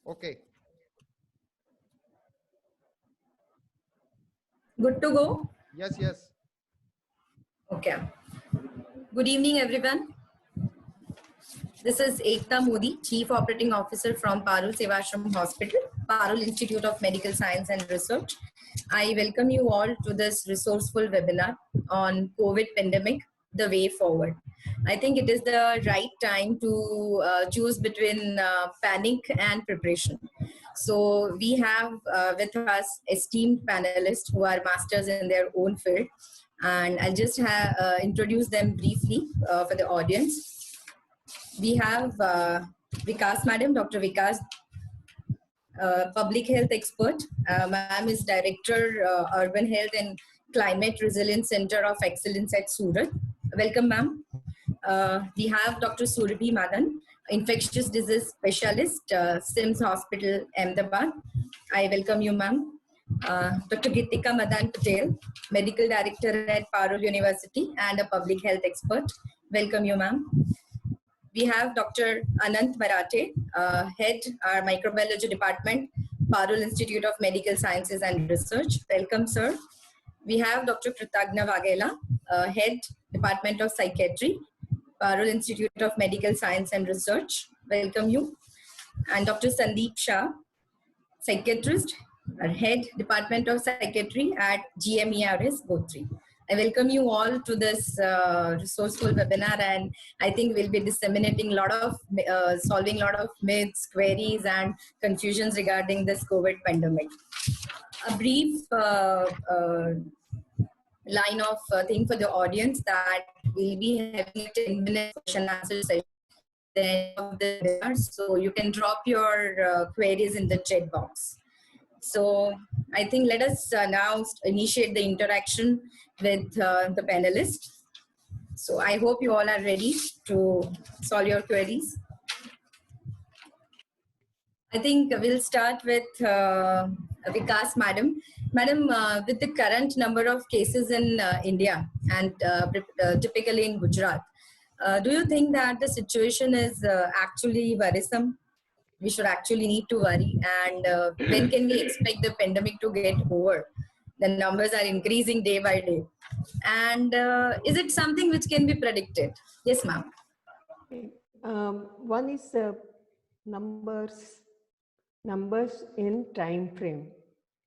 Okay. Good to go? Yes, yes. Okay. Good evening, everyone. This is Ekta Modi, Chief Operating Officer from Parul Sevashram Hospital, Parul Institute of Medical Science and Research. I welcome you all to this resourceful webinar on COVID pandemic, the way forward. I think it is the right time to choose between panic and preparation. So we have with us esteemed panelists who are masters in their own field, and I'll just introduce them briefly for the audience. We have Vikas Madam, Dr. Vikas, public health expert. Ma'am is Director, Urban Health and Climate Resilience Center of Excellence at Surat. Welcome, ma'am. We have Dr. Surabhi Madan, Infectious Disease Specialist, SIMS Hospital, Ahmedabad. I welcome you, ma'am. Dr. Gitika Madan Patel, Medical Director at Parul University and a public health expert. Welcome you, ma'am. We have Dr. Anant Marathe, Head our Microbiology Department, Parul Institute of Medical Sciences and Research. Welcome, sir. We have Dr. Kritagna Vaghela, Head Department of Psychiatry, Parul Institute of Medical Science and Research. Welcome you. And Dr. Sandeep Shah, Psychiatrist, Head Department of Psychiatry at GMERS Gothri. I welcome you all to this resourceful webinar, and I think we'll be disseminating a lot of, solving a lot of myths, queries, and confusions regarding this COVID pandemic. A brief line of thing for the audience that we'll be having a 10-minute question answer session at the end of the webinar, so you can drop your queries in the chat box. So I think let us now initiate the interaction with the panelists. So I hope you all are ready to solve your queries. I think we'll start with Vikas, madam. Madam, with the current number of cases in India and typically in Gujarat, do you think that the situation is actually worrisome? We should actually need to worry, and when can we expect the pandemic to get over? The numbers are increasing day by day, and is it something which can be predicted? Yes, ma'am. One is numbers in time frame,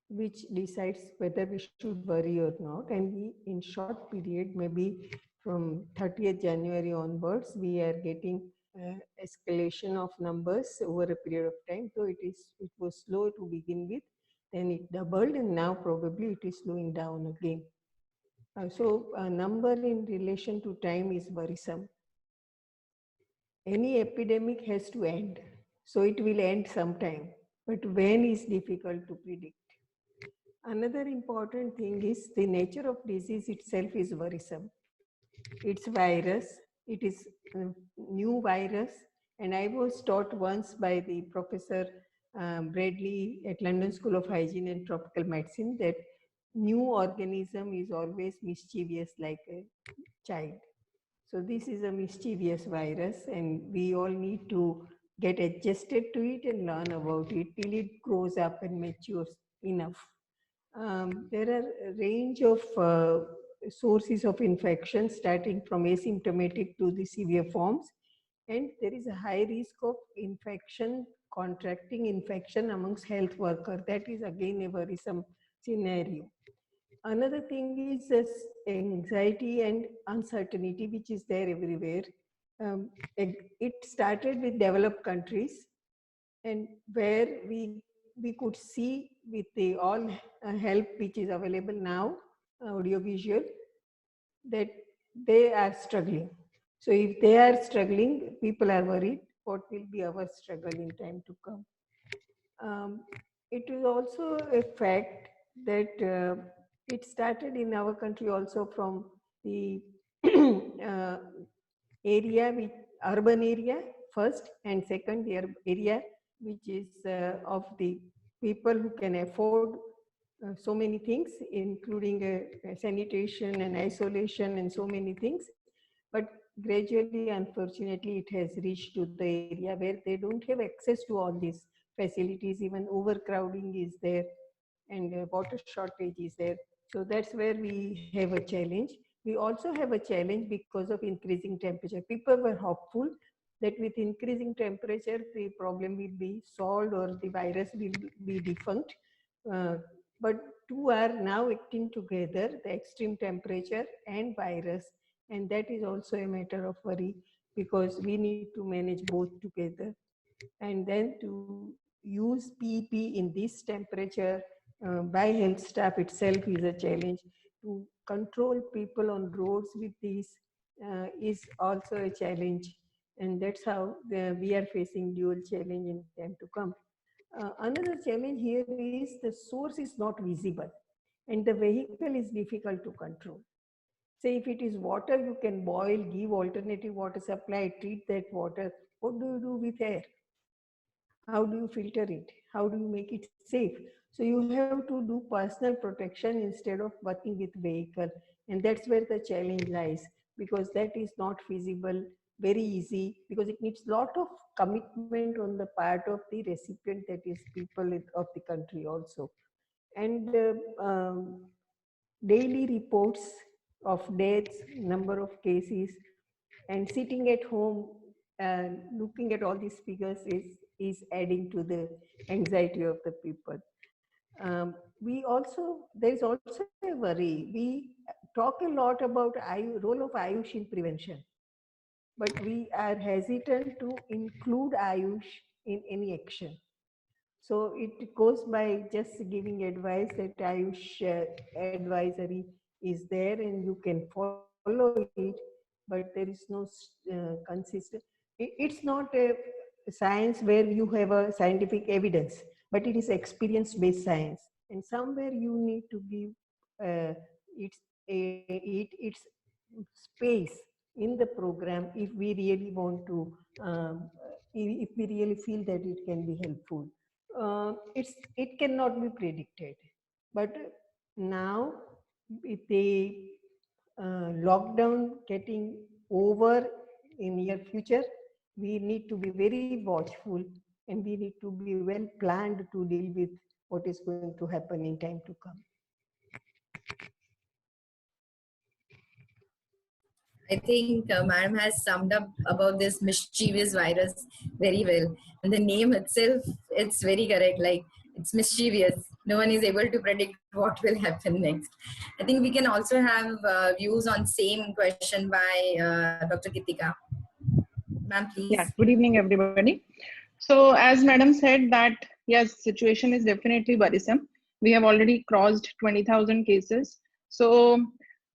which decides whether we should worry or not. And we, in short period, maybe from 30th January onwards, we are getting escalation of numbers over a period of time. So it was slow to begin with, then it doubled, and now probably it is slowing down again. So a number in relation to time is worrisome. Any epidemic has to end, so it will end sometime, but when is difficult to predict. Another important thing is the nature of disease itself is worrisome. It's virus, it is a new virus, and I was taught once by the Professor Bradley at London School of Hygiene and Tropical Medicine that new organism is always mischievous like a child. So this is a mischievous virus, and we all need to get adjusted to it and learn about it till it grows up and matures enough. There are a range of sources of infection, starting from asymptomatic to the severe forms, and there is a high risk of contracting infection amongst health workers. That is again a worrisome scenario. Another thing is this anxiety and uncertainty, which is there everywhere. It started with developed countries, and where we could see with the all help which is available now, audiovisual, that they are struggling. So if they are struggling, people are worried what will be our struggle in time to come. It is also a fact that it started in our country also from the area, with urban area first, and second the area which is of the people who can afford so many things, including sanitation and isolation and so many things. But gradually, unfortunately, it has reached to the area where they don't have access to all these facilities, even overcrowding is there, and water shortage is there. So that's where we have a challenge. We also have a challenge because of increasing temperature. People were hopeful that with increasing temperature, the problem will be solved or the virus will be defunct. Uh, but two are now acting together, the extreme temperature and virus. And that is also a matter of worry because we need to manage both together. And then to use PEP in this temperature by health staff itself is a challenge. To control people on roads with this is also a challenge. And that's how we are facing dual challenge in time to come. Another challenge here is the source is not visible and the vehicle is difficult to control. Say if it is water, you can boil, give alternative water supply, treat that water. What do you do with air? How do you filter it? How do you make it safe? So you have to do personal protection instead of working with vehicle. And that's where the challenge lies, because that is not feasible, very easy, because it needs a lot of commitment on the part of the recipient, that is people of the country also. And daily reports of deaths, number of cases, and sitting at home and looking at all these figures is adding to the anxiety of the people. There is also a worry. We talk a lot about role of Ayush in prevention, but we are hesitant to include Ayush in any action. So it goes by just giving advice that Ayush advisory is there and you can follow it, but there is no consistent. It's not a science where you have a scientific evidence, but it is experience-based science, and somewhere you need to give its its space in the program if we really want to, if we really feel that it can be helpful. It cannot be predicted, but now with the lockdown getting over in near future, we need to be very watchful and we need to be well planned to deal with what is going to happen in time to come. I think Madam has summed up about this mischievous virus very well. And the name itself, it's very correct. Like, it's mischievous. No one is able to predict what will happen next. I think we can also have views on same question by Dr. Gitika. Ma'am, please. Yeah, good evening, everybody. So as Madam said that, yes, situation is definitely worrisome. We have already crossed 20,000 cases. So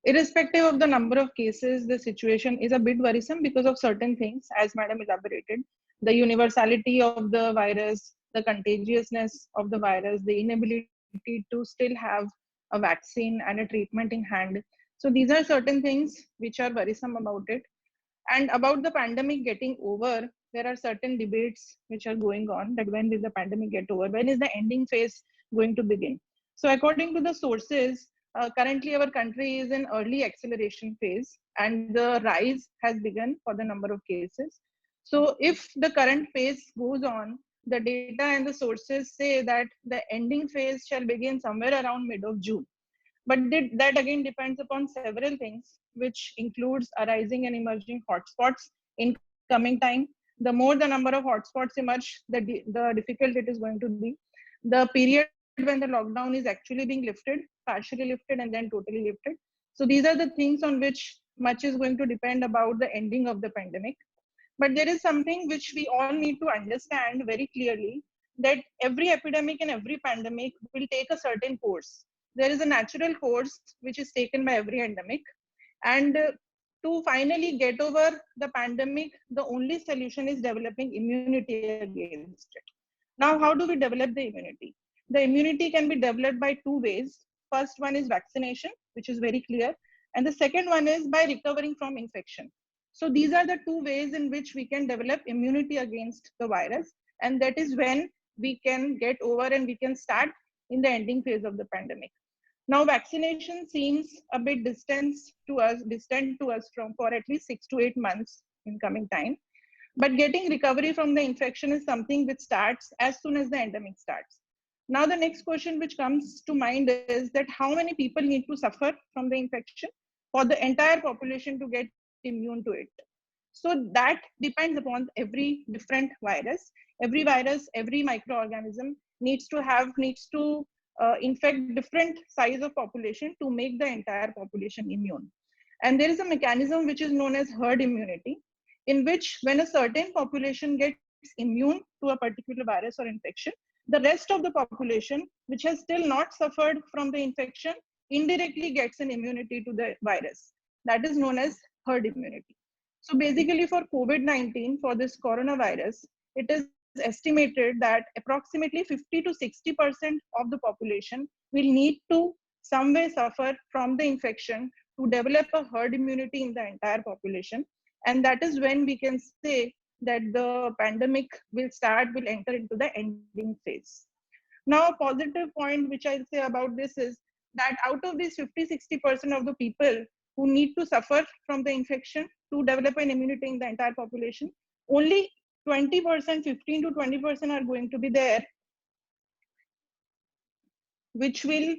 irrespective of the number of cases, the situation is a bit worrisome because of certain things, as Madam elaborated. The universality of the virus, the contagiousness of the virus, the inability to still have a vaccine and a treatment in hand. So these are certain things which are worrisome about it. And about the pandemic getting over, there are certain debates which are going on that when will the pandemic get over? When is the ending phase going to begin? So according to the sources, currently our country is in early acceleration phase and the rise has begun for the number of cases. So if the current phase goes on, the data and the sources say that the ending phase shall begin somewhere around mid of June. But that again depends upon several things, which includes arising and emerging hotspots in coming time. The more the number of hotspots emerge, the difficult it is going to be. The period when the lockdown is actually being lifted, partially lifted, and then totally lifted. So these are the things on which much is going to depend about the ending of the pandemic. But there is something which we all need to understand very clearly, that every epidemic and every pandemic will take a certain course. There is a natural course which is taken by every endemic. And to finally get over the pandemic, the only solution is developing immunity against it. Now, how do we develop the immunity? The immunity can be developed by two ways. First one is vaccination, which is very clear. And the second one is by recovering from infection. So these are the two ways in which we can develop immunity against the virus. And that is when we can get over and we can start in the ending phase of the pandemic. Now, vaccination seems a bit distant to us from for at least 6 to 8 months in coming time. But getting recovery from the infection is something which starts as soon as the endemic starts. Now, the next question which comes to mind is that how many people need to suffer from the infection for the entire population to get immune to it? So that depends upon every different virus. Every virus, every microorganism needs to infect different size of population to make the entire population immune. And there is a mechanism which is known as herd immunity, in which when a certain population gets immune to a particular virus or infection, the rest of the population, which has still not suffered from the infection, indirectly gets an immunity to the virus. That is known as herd immunity. So basically for COVID-19, for this coronavirus, it is estimated that approximately 50 to 60% of the population will need to some way suffer from the infection to develop a herd immunity in the entire population. And that is when we can say that the pandemic will enter into the ending phase. Now, a positive point which I'll say about this is that out of these 50-60% of the people who need to suffer from the infection to develop an immunity in the entire population, only 20%, 15 to 20% are going to be there, which will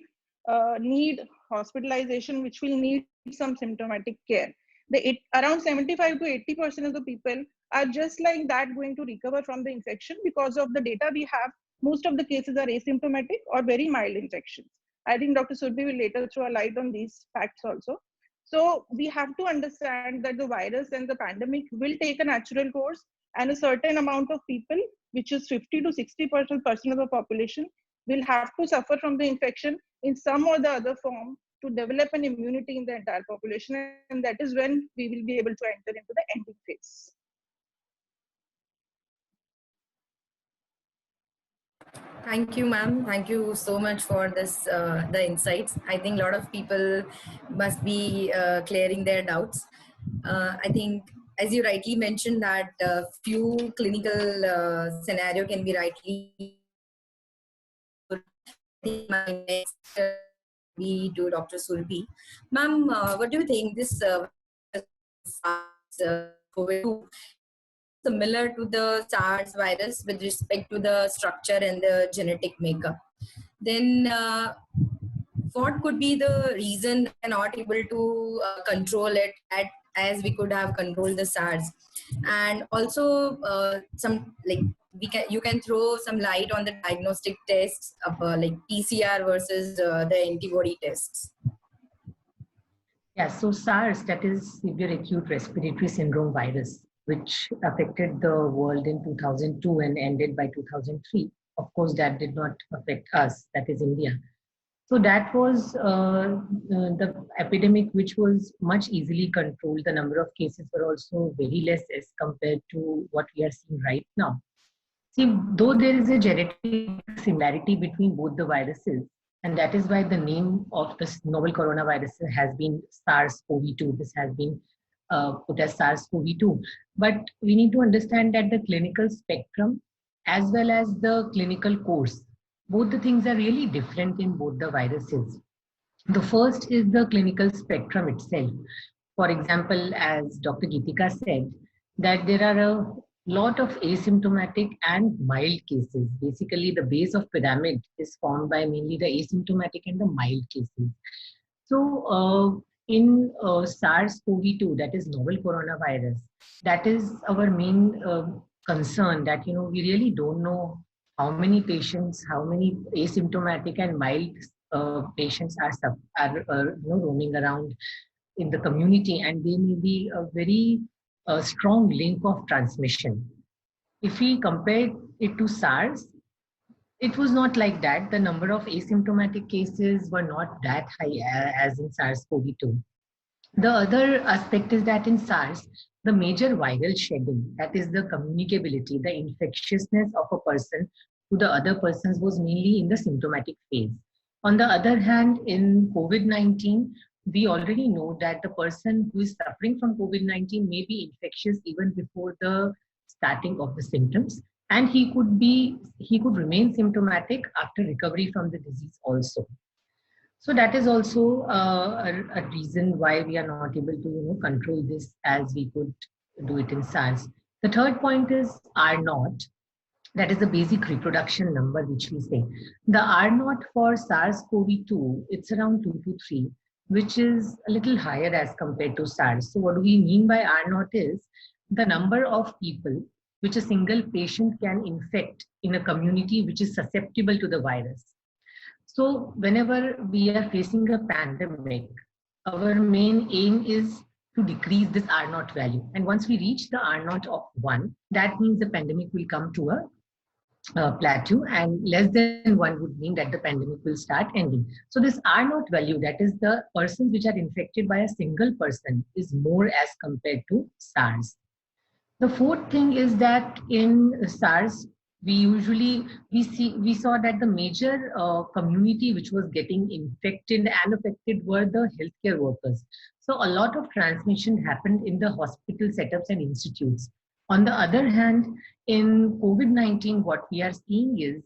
need hospitalization, which will need some symptomatic care. Around 75 to 80% of the people are just like that going to recover from the infection because of the data we have. Most of the cases are asymptomatic or very mild infections. I think Dr. Surbhi will later throw a light on these facts also. So we have to understand that the virus and the pandemic will take a natural course, and a certain amount of people, which is 50 to 60% of the population, will have to suffer from the infection in some or the other form to develop an immunity in the entire population. And that is when we will be able to enter into the ending phase. Thank you, ma'am. Thank you so much for this, the insights. I think a lot of people must be clearing their doubts. I think, as you rightly mentioned, that few clinical scenario can be rightly. My next be to Dr. Surbhi. Ma'am, what do you think this COVID similar to the SARS virus with respect to the structure and the genetic makeup? Then what could be the reason we're not able to control it as we could have controlled the SARS? And also some like you can throw some light on the diagnostic tests of like PCR versus the antibody tests. Yeah, so SARS, that is severe acute respiratory syndrome virus, which affected the world in 2002 and ended by 2003. Of course, that did not affect us, that is India. So that was the epidemic which was much easily controlled. The number of cases were also very less as compared to what we are seeing right now. See, though there is a genetic similarity between both the viruses, and that is why the name of this novel coronavirus has been SARS-CoV-2. This has been put as SARS-CoV-2. But we need to understand that the clinical spectrum as well as the clinical course, both the things are really different in both the viruses. The first is the clinical spectrum itself. For example, as Dr. Geetika said, that there are a lot of asymptomatic and mild cases. Basically, the base of pyramid is formed by mainly the asymptomatic and the mild cases. So in SARS-CoV-2, that is novel coronavirus, that is our main concern, that we really don't know how many patients, how many asymptomatic and mild patients are roaming around in the community, and there may be a very strong link of transmission. If we compare it to SARS, it was not like that. The number of asymptomatic cases were not that high as in SARS-CoV-2. The other aspect is that in SARS, the major viral shedding, that is the communicability, the infectiousness of a person to the other persons, was mainly in the symptomatic phase. On the other hand, in COVID-19, we already know that the person who is suffering from COVID-19 may be infectious even before the starting of the symptoms, and he could remain symptomatic after recovery from the disease also. So that is also a reason why we are not able to control this as we could do it in SARS. The third point is R naught. That is the basic reproduction number which we say. The R naught for SARS-CoV-2, it's around 2 to 3, which is a little higher as compared to SARS. So what do we mean by R naught is the number of people which a single patient can infect in a community which is susceptible to the virus. So whenever we are facing a pandemic, our main aim is to decrease this R naught value. And once we reach the R naught of 1, that means the pandemic will come to a plateau, and less than 1 would mean that the pandemic will start ending. So this R naught value, that is the persons which are infected by a single person, is more as compared to SARS. The fourth thing is that in SARS, we saw that the major community which was getting infected and affected were the healthcare workers. So a lot of transmission happened in the hospital setups and institutes. On the other hand, in COVID-19, what we are seeing is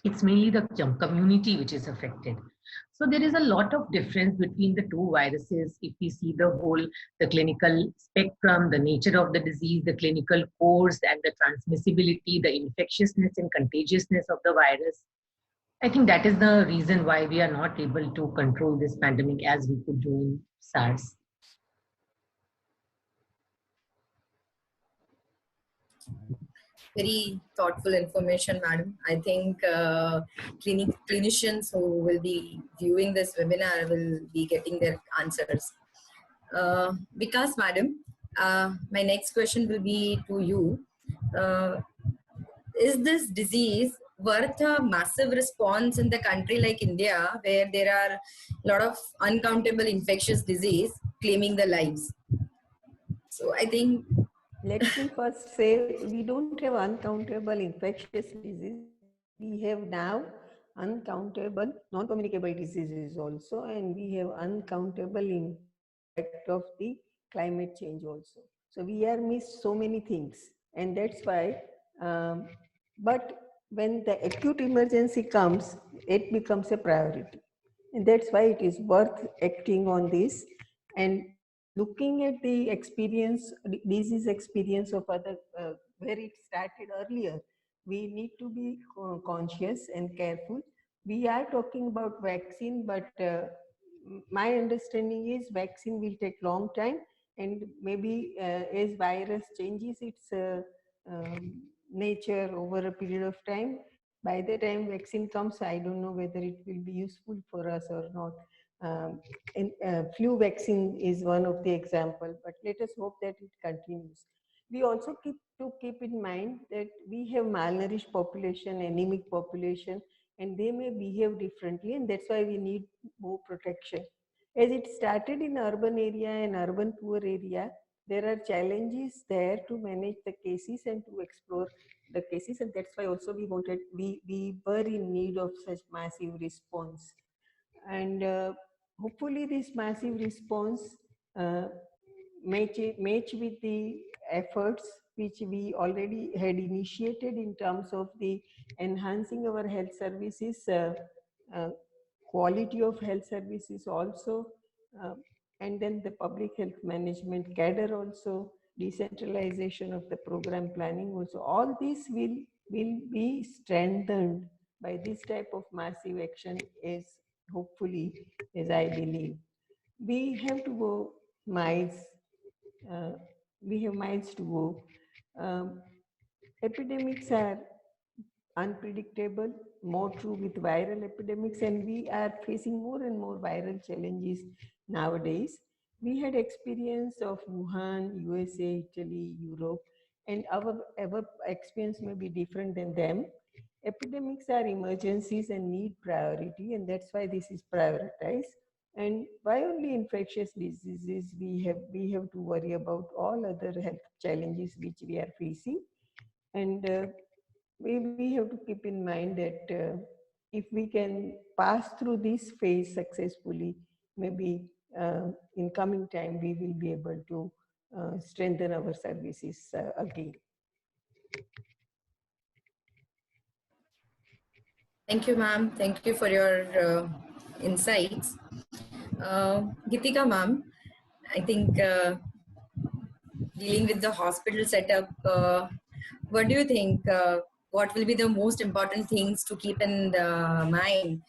it's mainly the community which is affected. So there is a lot of difference between the two viruses. If we see the clinical spectrum, the nature of the disease, the clinical course and the transmissibility, the infectiousness and contagiousness of the virus, I think that is the reason why we are not able to control this pandemic as we could do in SARS. Very thoughtful information, madam. I think clinicians who will be viewing this webinar will be getting their answers. Vikas, madam, my next question will be to you. Is this disease worth a massive response in the country like India, where there are a lot of uncountable infectious disease claiming the lives? So I think, let me first say, we don't have uncountable infectious disease. We have now uncountable non-communicable diseases also, and we have uncountable impact of the climate change also. So we are missed so many things, and that's why, but when the acute emergency comes, it becomes a priority. And that's why it is worth acting on this and looking at the experience, disease experience of other, where it started earlier. We need to be conscious and careful. We are talking about vaccine, but my understanding is vaccine will take long time, and maybe as virus changes its nature over a period of time, by the time vaccine comes, I don't know whether it will be useful for us or not. Flu vaccine is one of the example, but let us hope that it continues. We also keep in mind that we have malnourished population, anemic population, and they may behave differently, and that's why we need more protection. As it started in urban area and urban poor area, there are challenges there to manage the cases and to explore the cases, and that's why also we were in need of such massive response. And hopefully this massive response match with the efforts which we already had initiated in terms of the enhancing our health services, quality of health services also, and then the public health management cadre also, decentralization of the program planning also. All this will be strengthened by this type of massive action, is hopefully, as I believe. We have to go miles. We have miles to go. Epidemics are unpredictable, more true with viral epidemics, and we are facing more and more viral challenges nowadays. We had experience of Wuhan, USA, Italy, Europe, and our experience may be different than them. Epidemics are emergencies and need priority, and that's why this is prioritized. And why only infectious diseases? We have to worry about all other health challenges which we are facing. And we have to keep in mind that if we can pass through this phase successfully, maybe in coming time we will be able to strengthen our services again. thank you, ma'am. Thank you for your insights. Geetika, ma'am, I think dealing with the hospital setup, what do you think? What will be the most important things to keep in the mind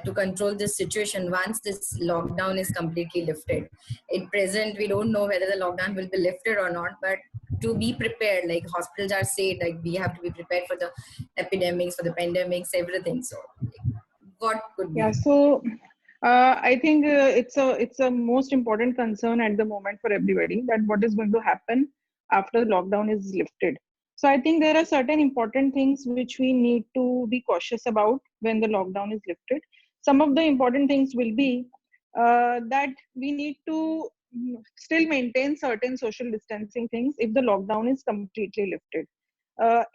to control this situation once this lockdown is completely lifted? At present, we don't know whether the lockdown will be lifted or not, but to be prepared, like hospitals are said, like we have to be prepared for the epidemics, for the pandemics, everything. So, what could Yeah, be? so I think it's a most important concern at the moment for everybody, that what is going to happen after the lockdown is lifted. So I think there are certain important things which we need to be cautious about when the lockdown is lifted. Some of the important things will be that we need to still maintain certain social distancing things if the lockdown is completely lifted.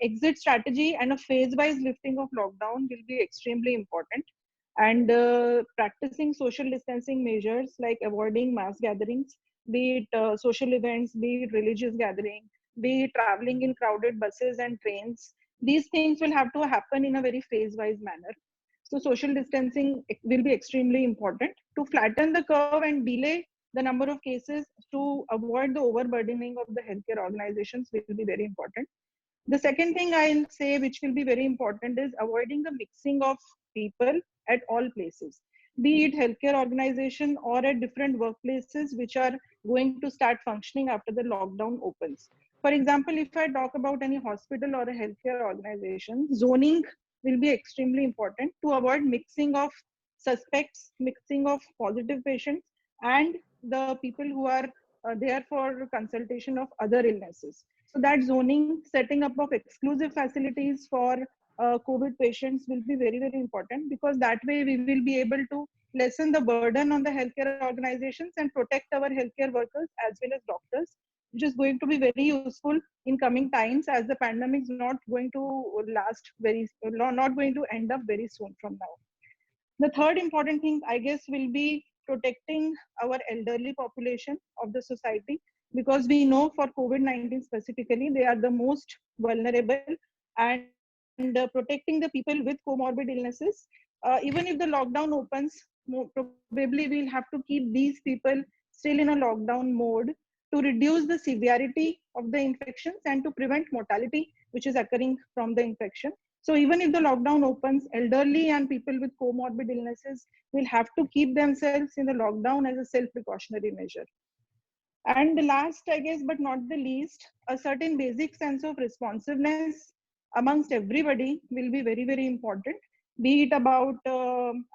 Exit strategy and a phase-wise lifting of lockdown will be extremely important, and practicing social distancing measures like avoiding mass gatherings, be it social events, be it religious gathering, be it traveling in crowded buses and trains. These things will have to happen in a very phase-wise manner. So social distancing will be extremely important to flatten the curve and delay the number of cases. To avoid the overburdening of the healthcare organizations will be very important. The second thing I'll say, which will be very important, is avoiding the mixing of people at all places, be it healthcare organization or at different workplaces which are going to start functioning after the lockdown opens. For example, if I talk about any hospital or a healthcare organization, zoning will be extremely important to avoid mixing of suspects, mixing of positive patients, and the people who are there for consultation of other illnesses. So that zoning, setting up of exclusive facilities for COVID patients will be very, very important, because that way we will be able to lessen the burden on the healthcare organizations and protect our healthcare workers as well as doctors, which is going to be very useful in coming times, as the pandemic is not going to last not going to end up very soon from now. The third important thing, I guess, will be protecting our elderly population of the society, because we know for COVID-19 specifically, they are the most vulnerable, and protecting the people with comorbid illnesses. Even if the lockdown opens, probably we'll have to keep these people still in a lockdown mode to reduce the severity of the infections and to prevent mortality, which is occurring from the infection. So even if the lockdown opens, elderly and people with comorbid illnesses will have to keep themselves in the lockdown as a self-precautionary measure. And the last, I guess, but not the least, a certain basic sense of responsiveness amongst everybody will be very, very important. Be it about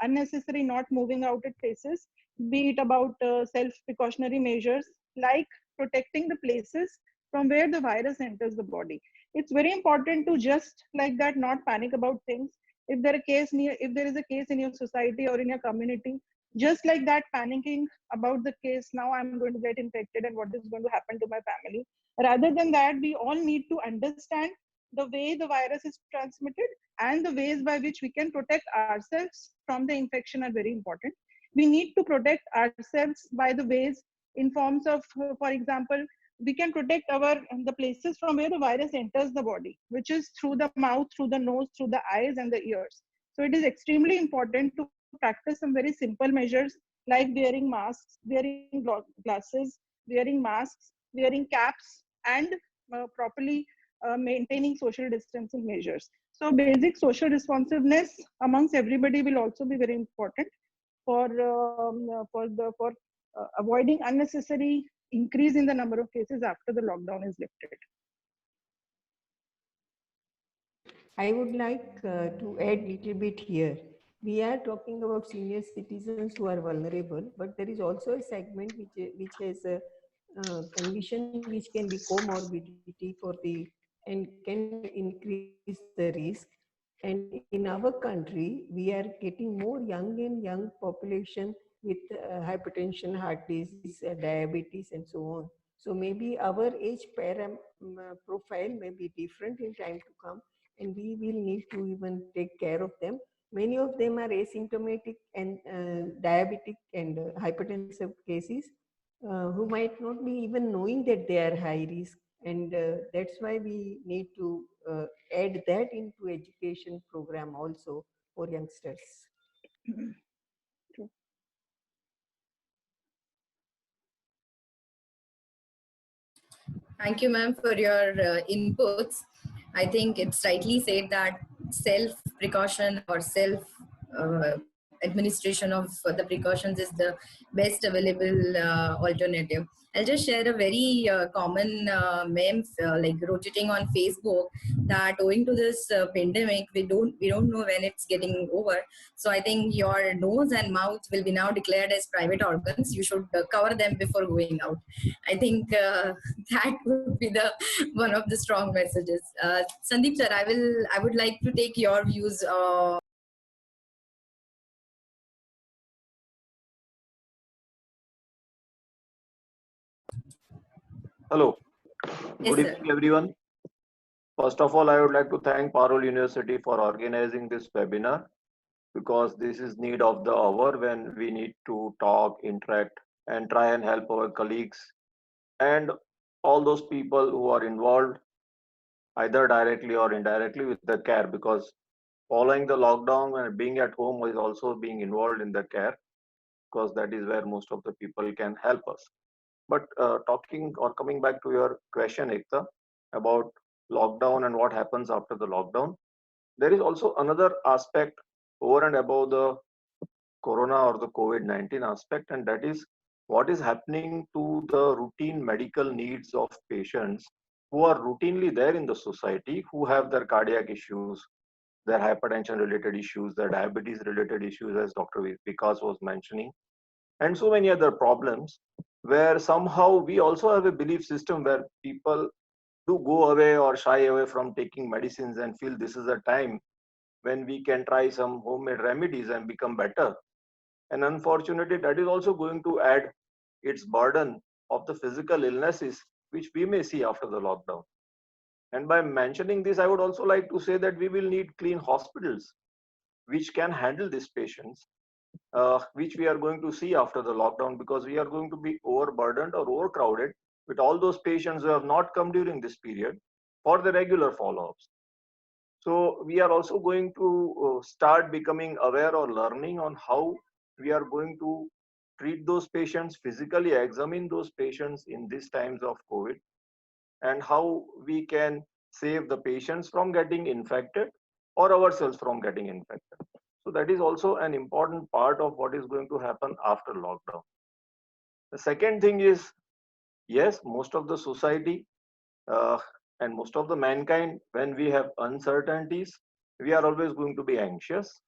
unnecessary not moving out at places, be it about self-precautionary measures like protecting the places from where the virus enters the body. It's very important to just like that not panic about things. If there is a case in your society or in your community, just like that panicking about the case, now I'm going to get infected and what is going to happen to my family, rather than that, we all need to understand the way the virus is transmitted and the ways by which we can protect ourselves from the infection are very important. We need to protect ourselves by the ways in forms of, for example, we can protect the places from where the virus enters the body, which is through the mouth, through the nose, through the eyes and the ears. So it is extremely important to practice some very simple measures like wearing masks, wearing glasses, wearing masks, wearing caps, and properly maintaining social distancing measures. So basic social responsiveness amongst everybody will also be very important for avoiding unnecessary increase in the number of cases after the lockdown is lifted. I would like to add a little bit here. We are talking about senior citizens who are vulnerable, but there is also a segment which has a condition which can be comorbidity for the and can increase the risk. And in our country, we are getting more young population with hypertension, heart disease, diabetes, and so on. So maybe our age profile may be different in time to come, and we will need to even take care of them. Many of them are asymptomatic and diabetic and hypertensive cases who might not be even knowing that they are high risk. And that's why we need to add that into education program also for youngsters. Thank you, ma'am, for your inputs. I think it's rightly said that self precaution or self administration of the precautions is the best available alternative. I'll just share a very common meme like rotating on Facebook that owing to this pandemic, we don't know when it's getting over. So I think your nose and mouth will be now declared as private organs. You should cover them before going out. I think that would be the one of the strong messages. Sandeep sir, I would like to take your views. Hello, Yes, good sir. evening everyone. First of all, I would like to thank Parul University for organizing this webinar because this is need of the hour when we need to talk, interact and try and help our colleagues and all those people who are involved either directly or indirectly with the care, because following the lockdown and being at home is also being involved in the care, because that is where most of the people can help us. But talking or coming back to your question, Ekta, about lockdown and what happens after the lockdown, there is also another aspect over and above the corona or the COVID-19 aspect, and that is what is happening to the routine medical needs of patients who are routinely there in the society, who have their cardiac issues, their hypertension related issues, their diabetes related issues, as Dr. Vikas was mentioning, and so many other problems, where somehow we also have a belief system where people do go away or shy away from taking medicines and feel this is a time when we can try some homemade remedies and become better. And unfortunately, that is also going to add its burden of the physical illnesses which we may see after the lockdown. And by mentioning this, I would also like to say that we will need clean hospitals which can handle these patients, which we are going to see after the lockdown, because we are going to be overburdened or overcrowded with all those patients who have not come during this period for the regular follow-ups. So we are also going to start becoming aware or learning on how we are going to treat those patients, physically examine those patients in these times of COVID, and how we can save the patients from getting infected or ourselves from getting infected. So that is also an important part of what is going to happen after lockdown. The second thing is, yes, most of the society uh, and most of the mankind, when we have uncertainties, we are always going to be anxious.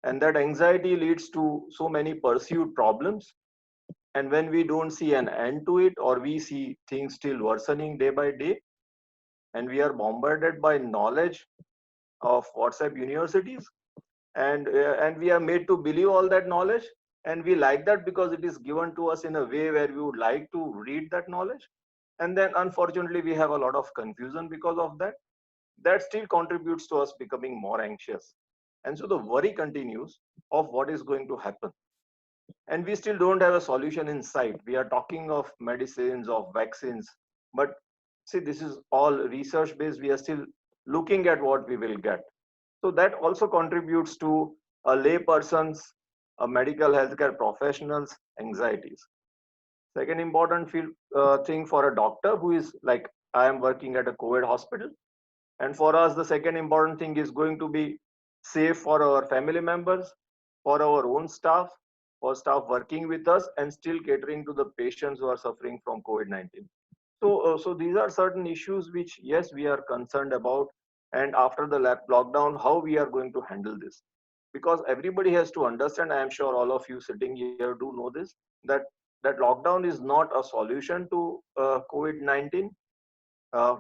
And that anxiety leads to so many pursued problems. And when we don't see an end to it, or we see things still worsening day by day, and we are bombarded by knowledge of WhatsApp universities, and we are made to believe all that knowledge, and we like that because it is given to us in a way where we would like to read that knowledge, and then unfortunately we have a lot of confusion because of that. That still contributes to us becoming more anxious, and so the worry continues of what is going to happen, and we still don't have a solution in sight. We are talking of medicines, of vaccines, but see, this is all research based. We are still looking at what we will get. So that also contributes to a layperson's, a medical healthcare professional's anxieties. Second important thing for a doctor who is like, I am working at a COVID hospital. And for us, the second important thing is going to be safe for our family members, for our own staff, for staff working with us, and still catering to the patients who are suffering from COVID-19. So these are certain issues which, yes, we are concerned about. And after the lockdown, how we are going to handle this? Because everybody has to understand, I am sure all of you sitting here do know this, that that lockdown is not a solution to COVID-19.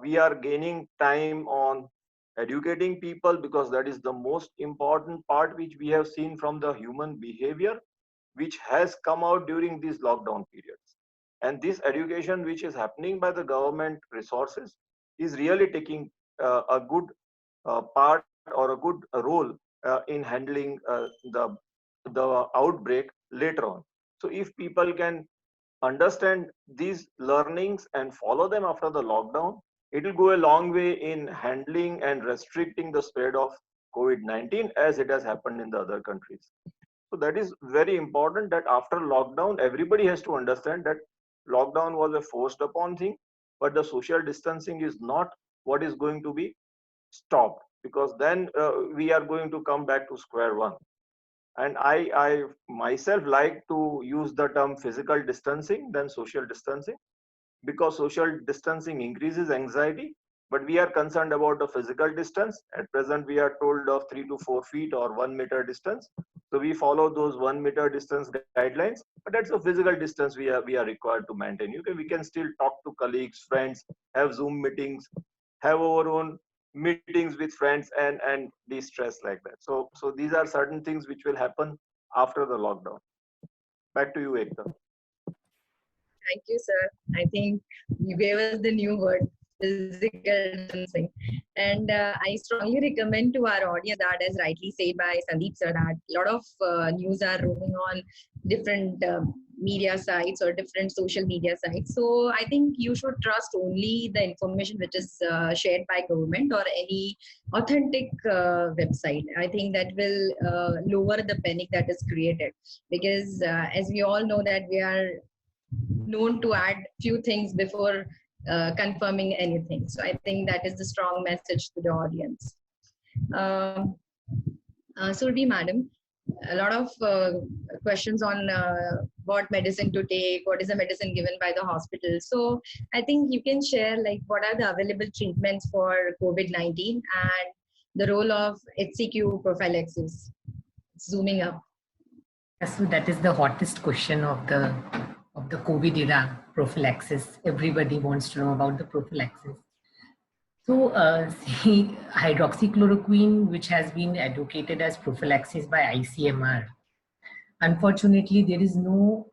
We are gaining time on educating people, because that is the most important part which we have seen from the human behavior which has come out during these lockdown periods. And this education which is happening by the government resources is really taking a good part or a good role in handling the outbreak later on. So if people can understand these learnings and follow them after the lockdown, it will go a long way in handling and restricting the spread of COVID-19 as it has happened in the other countries. So that is very important, that after lockdown, everybody has to understand that lockdown was a forced upon thing. but the social distancing is not what is going to be stopped, because then we are going to come back to square one. And I myself like to use the term physical distancing than social distancing, because social distancing increases anxiety, but we are concerned about the physical distance. At present, we are told of 3 to 4 feet or 1 meter distance. So we follow those 1 meter distance guidelines, but that's the physical distance we are required to maintain. We can still talk to colleagues, friends, have Zoom meetings, have our own meetings with friends, and de-stress like that. So these are certain things which will happen after the lockdown. Back to you, Ekta. Thank you, sir. I think you gave us the new word, physical distancing. And I strongly recommend to our audience that, as rightly said by Sandeep sir, that a lot of news are roaming on different media sites or different social media sites. So I think you should trust only the information which is shared by government or any authentic website. I think that will lower the panic that is created, because as we all know that we are known to add few things before confirming anything. So I think that is the strong message to the audience. Surabhi madam, a lot of questions on what medicine to take, what is the medicine given by the hospital. So I think you can share like what are the available treatments for COVID-19 and the role of HCQ prophylaxis. Zooming up. So that is the hottest question of the COVID era, prophylaxis. Everybody wants to know about the prophylaxis. So see, hydroxychloroquine, which has been advocated as prophylaxis by ICMR, unfortunately, there is no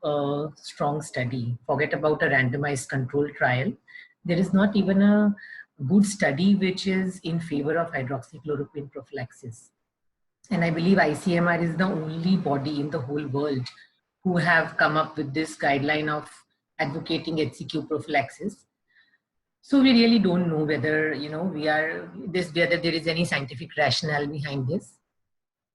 strong study. Forget about a randomized control trial. There is not even a good study which is in favor of hydroxychloroquine prophylaxis. And I believe ICMR is the only body in the whole world who have come up with this guideline of advocating HCQ prophylaxis. So we really don't know whether, whether there is any scientific rationale behind this.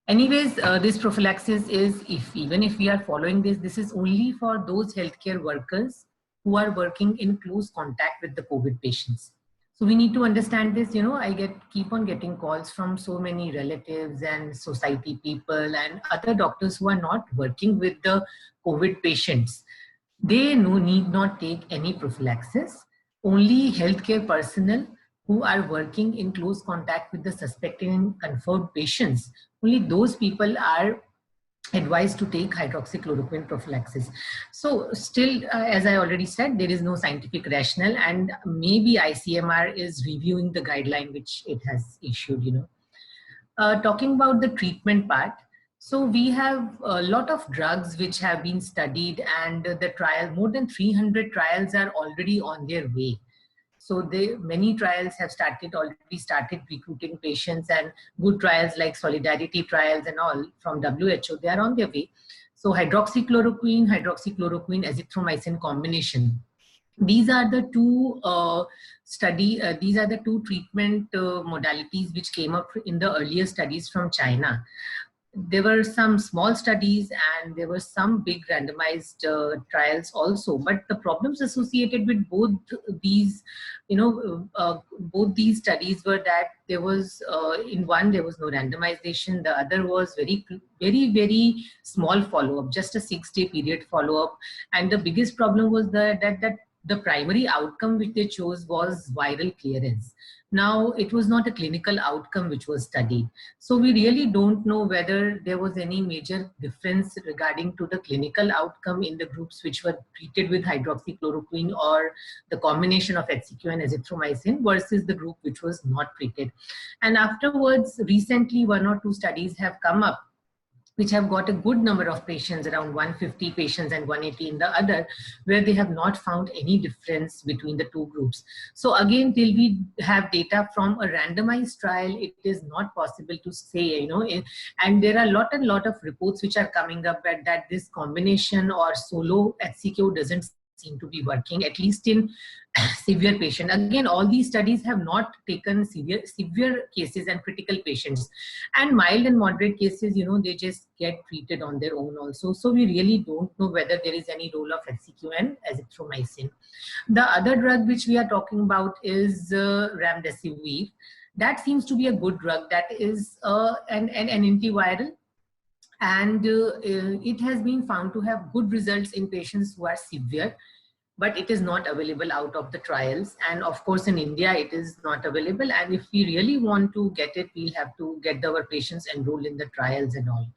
Anyways, this prophylaxis is, even if we are following this is only for those healthcare workers who are working in close contact with the COVID patients. So we need to understand this. I keep on getting calls from so many relatives and society people and other doctors who are not working with the COVID patients. They need not take any prophylaxis. Only healthcare personnel who are working in close contact with the suspected and confirmed patients, only those people are advised to take hydroxychloroquine prophylaxis. So still, as I already said, there is no scientific rationale, and maybe ICMR is reviewing the guideline which it has issued. Talking about the treatment part, so we have a lot of drugs which have been studied, and the trial, more than 300 trials are already on their way. So many trials have already started recruiting patients, and good trials like Solidarity trials and all from WHO, they are on their way. So hydroxychloroquine, azithromycin combination. These are the two treatment modalities which came up in the earlier studies from China. There were some small studies and there were some big randomized trials also, but the problems associated with both these, both these studies were that there was, in one, there was no randomization. The other was very, very, very small follow-up, just a 6-day period follow-up. And the biggest problem was that the primary outcome which they chose was viral clearance. Now, it was not a clinical outcome which was studied. So we really don't know whether there was any major difference regarding to the clinical outcome in the groups which were treated with hydroxychloroquine or the combination of HCQ and azithromycin versus the group which was not treated. And afterwards, recently, 1 or 2 studies have come up which have got a good number of patients, around 150 patients and 180 in the other, where they have not found any difference between the two groups. So again, till we have data from a randomized trial, it is not possible to say, and there are a lot of reports which are coming up that this combination or solo HCQ doesn't seem to be working, at least in severe patient. Again, all these studies have not taken severe cases and critical patients, and mild and moderate cases, they just get treated on their own also. So we really don't know whether there is any role of HCQ and azithromycin. The other drug which we are talking about is remdesivir. That seems to be a good drug. That is an antiviral, and it has been found to have good results in patients who are severe, but it is not available out of the trials. And of course, in India, it is not available. And if we really want to get it, we'll have to get our patients enrolled in the trials and all.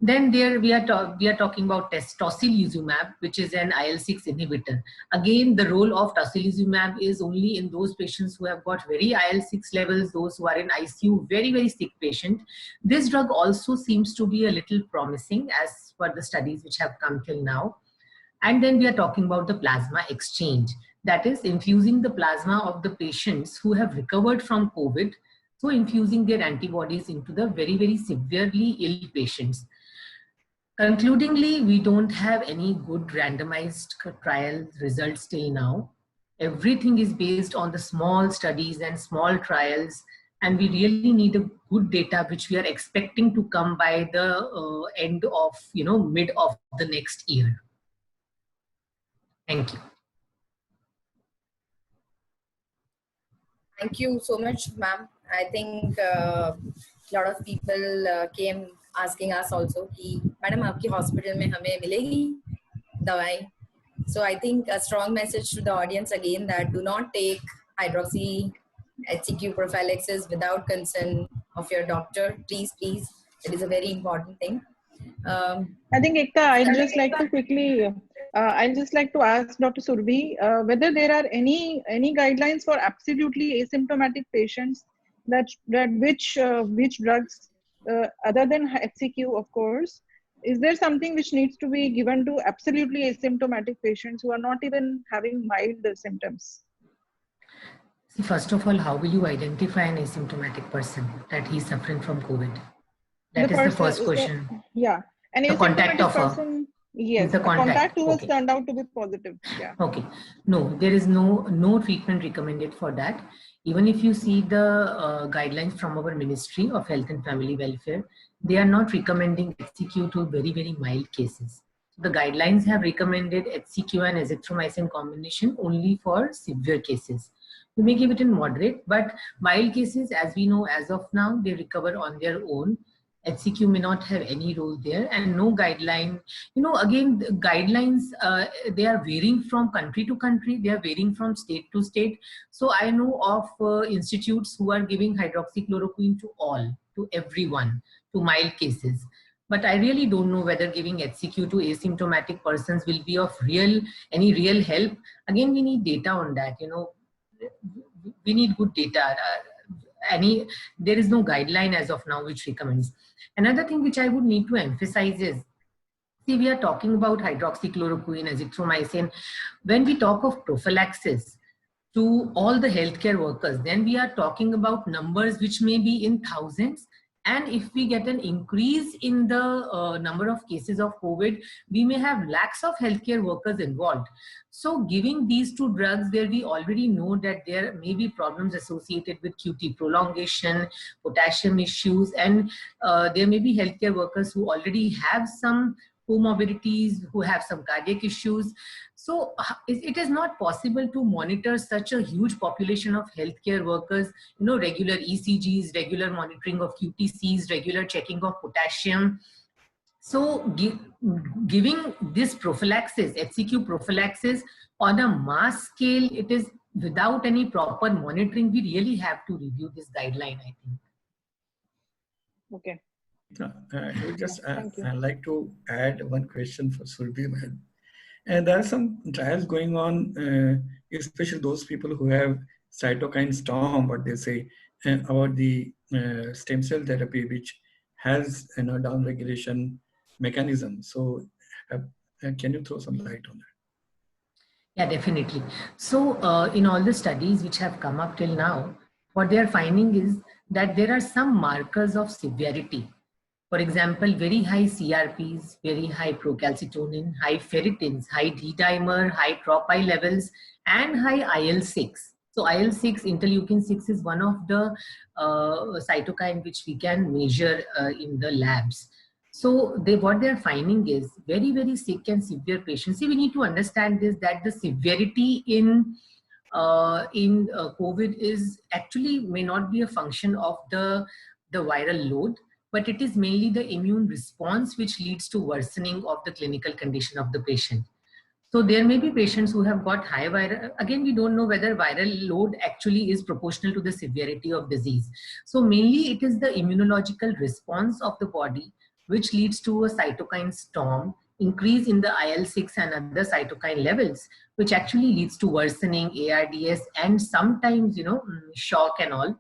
Then there we are talking about tocilizumab, which is an IL-6 inhibitor. Again, the role of tocilizumab is only in those patients who have got very IL-6 levels, those who are in ICU, very, very sick patient. This drug also seems to be a little promising as per the studies which have come till now. And then we are talking about the plasma exchange. That is infusing the plasma of the patients who have recovered from COVID. So infusing their antibodies into the very, very severely ill patients. Concludingly, we don't have any good randomized trial results till now. Everything is based on the small studies and small trials, and we really need a good data which we are expecting to come by the end of, mid of the next year. Thank you. Thank you so much, ma'am. I think a lot of people came asking us also कि madam आपकी hospital में हमें मिलेगी दवाई. So I think a strong message to the audience again that do not take hydroxy HCQ prophylaxis without consent of your doctor. Please, it is a very important thing. I think Ekta, I'd just like to quickly, I'd just like to ask Dr. Surabhi whether there are any guidelines for absolutely asymptomatic patients that which drugs other than HCQ, of course, is there something which needs to be given to absolutely asymptomatic patients who are not even having mild symptoms? See, first of all, how will you identify an asymptomatic person that he's suffering from COVID? That is the first question. Yeah. An asymptomatic person, yes, the contact who has turned out to be positive. Yeah. Okay. No, there is no treatment recommended for that. Even if you see the guidelines from our Ministry of Health and Family Welfare, they are not recommending HCQ to very, very mild cases. The guidelines have recommended HCQ and azithromycin combination only for severe cases. You may give it in moderate, but mild cases, as we know, as of now, they recover on their own. HCQ may not have any role there, and no guideline. Again, the guidelines, they are varying from country to country. They are varying from state to state. So I know of institutes who are giving hydroxychloroquine to everyone, to mild cases. But I really don't know whether giving HCQ to asymptomatic persons will be of any real help. Again, we need data on that. We need good data. There is no guideline as of now which recommends. Another thing which I would need to emphasize is, see, we are talking about hydroxychloroquine, azithromycin. When we talk of prophylaxis to all the healthcare workers, then we are talking about numbers which may be in thousands. And if we get an increase in the number of cases of COVID, we may have lakhs of healthcare workers involved. So giving these two drugs, where we already know that there may be problems associated with QT prolongation, potassium issues, and there may be healthcare workers who already have some comorbidities, who have some cardiac issues. So it is not possible to monitor such a huge population of healthcare workers, regular ECGs, regular monitoring of QTCs, regular checking of potassium. So giving this prophylaxis, HCQ prophylaxis on a mass scale, it is without any proper monitoring. We really have to review this guideline, I think. Okay. I would just like to add one question for Surabhi. And there are some trials going on, especially those people who have cytokine storm, what they say, about the stem cell therapy, which has down regulation mechanism. So can you throw some light on that? Yeah, definitely. So in all the studies which have come up till now, what they are finding is that there are some markers of severity For example, very high CRPs, very high procalcitonin, high ferritins, high D-dimer, high TROP-I levels, and high IL-6. So IL-6, interleukin-6 is one of the cytokine which we can measure in the labs. So what they're finding is very, very sick and severe patients. See, we need to understand this, that the severity in COVID is actually may not be a function of the viral load, but it is mainly the immune response which leads to worsening of the clinical condition of the patient. So there may be patients who have got high viral, again, we don't know whether viral load actually is proportional to the severity of disease. So mainly it is the immunological response of the body which leads to a cytokine storm, increase in the IL-6 and other cytokine levels, which actually leads to worsening ARDS and sometimes, shock and all.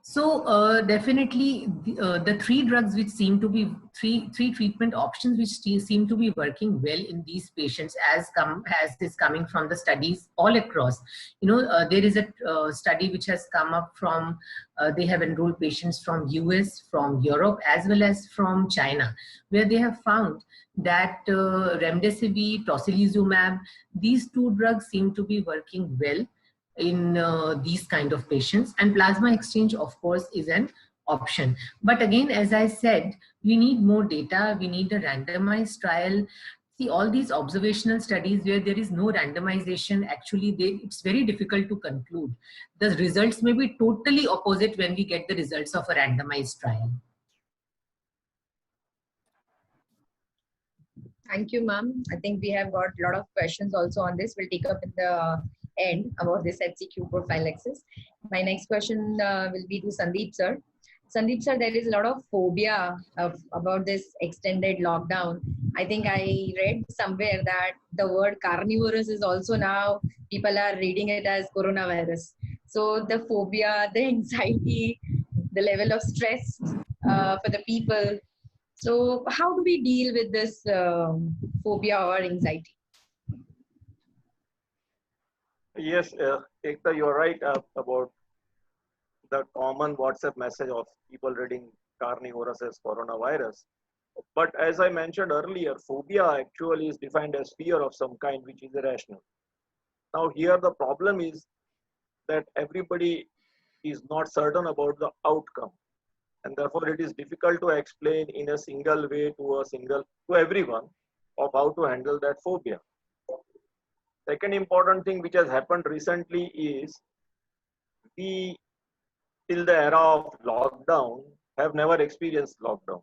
So definitely the three drugs which seem to be three treatment options which seem to be working well in these patients as is coming from the studies all across. There is a study which has come up from they have enrolled patients from US, from Europe, as well as from China, where they have found that remdesivir, tocilizumab, these two drugs seem to be working well in these kind of patients, and plasma exchange of course is an option. But again, as I said, we need more data, we need a randomized trial. See, all these observational studies where there is no randomization, actually it's very difficult to conclude. The results may be totally opposite when we get the results of a randomized trial. Thank you, ma'am. I think we have got a lot of questions also on this. We'll take up in the end about this HCQ prophylaxis. My next question will be to Sandeep sir. Sandeep sir, there is a lot of phobia about this extended lockdown. I think I read somewhere that the word carnivorous is also now, people are reading it as coronavirus. So the phobia, the anxiety, the level of stress for the people. So how do we deal with this phobia or anxiety? Yes, Ekta, you're right about the common WhatsApp message of people reading carnivorous as coronavirus. But as I mentioned earlier, phobia actually is defined as fear of some kind which is irrational. Now here the problem is that everybody is not certain about the outcome, and therefore it is difficult to explain in a single way to everyone of how to handle that phobia. Second important thing which has happened recently is we, till the era of lockdown, have never experienced lockdown.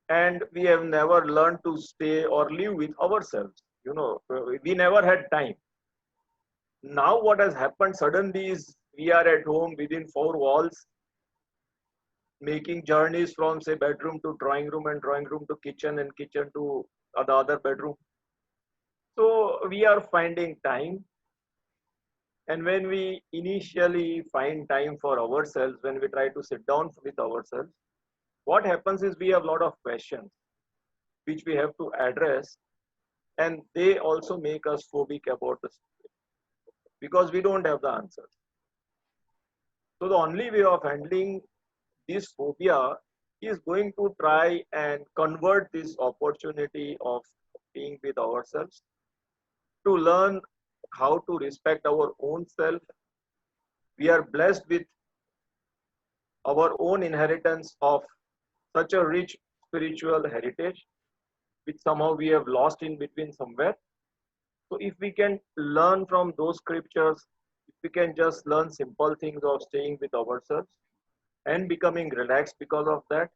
And we have never learned to stay or live with ourselves. We never had time. Now what has happened suddenly is we are at home within four walls, making journeys from say bedroom to drawing room and drawing room to kitchen and kitchen to the other bedroom. So we are finding time. And when we initially find time for ourselves, when we try to sit down with ourselves, what happens is we have a lot of questions which we have to address, and they also make us phobic about the situation because we don't have the answers. So the only way of handling this phobia is going to try and convert this opportunity of being with ourselves to learn how to respect our own self. We are blessed with our own inheritance of such a rich spiritual heritage, which somehow we have lost in between somewhere. So if we can learn from those scriptures, if we can just learn simple things of staying with ourselves and becoming relaxed because of that,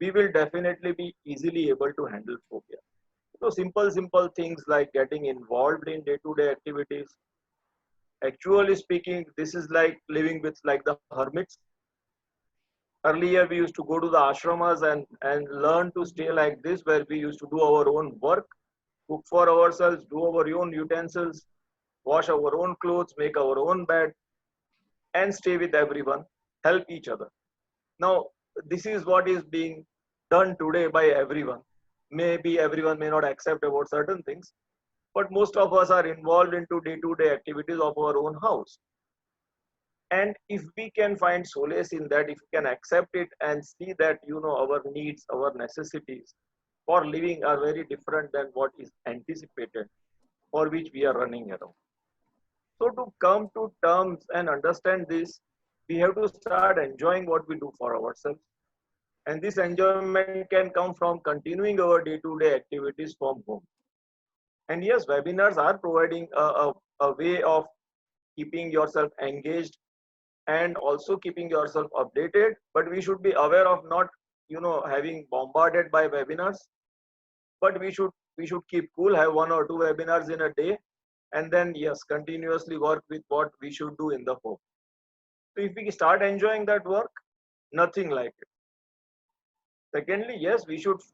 we will definitely be easily able to handle phobia. So simple things like getting involved in day-to-day activities. Actually speaking, this is like living with like the hermits. Earlier, we used to go to the ashramas and learn to stay like this, where we used to do our own work, cook for ourselves, do our own utensils, wash our own clothes, make our own bed, and stay with everyone, help each other. Now, this is what is being done today by everyone. Maybe everyone may not accept about certain things, but most of us are involved into day-to-day activities of our own house. And if we can find solace in that, if we can accept it and see that, our needs, our necessities for living are very different than what is anticipated, for which we are running around. So to come to terms and understand this, we have to start enjoying what we do for ourselves. And this enjoyment can come from continuing our day-to-day activities from home. And yes, webinars are providing a way of keeping yourself engaged and also keeping yourself updated. But we should be aware of not, having bombarded by webinars. But we should keep cool, have 1 or 2 webinars in a day, and then yes, continuously work with what we should do in the home. So if we start enjoying that work, nothing like it. Secondly, yes,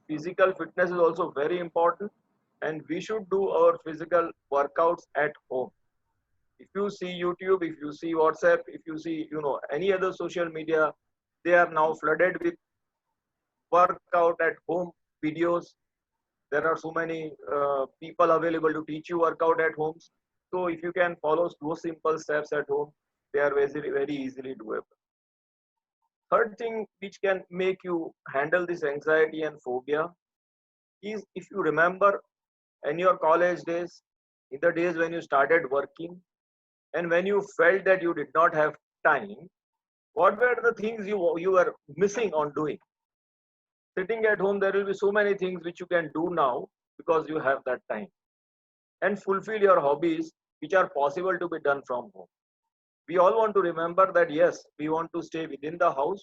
physical fitness is also very important, and we should do our physical workouts at home. If you see YouTube, if you see WhatsApp, if you see, any other social media, they are now flooded with workout at home videos. There are so many people available to teach you workout at homes. So if you can follow those simple steps at home, they are very, very easily doable. Third thing which can make you handle this anxiety and phobia is, if you remember in your college days, in the days when you started working, and when you felt that you did not have time, what were the things you were missing on doing? Sitting at home, there will be so many things which you can do now because you have that time, and fulfill your hobbies which are possible to be done from home. We all want to remember that yes, we want to stay within the house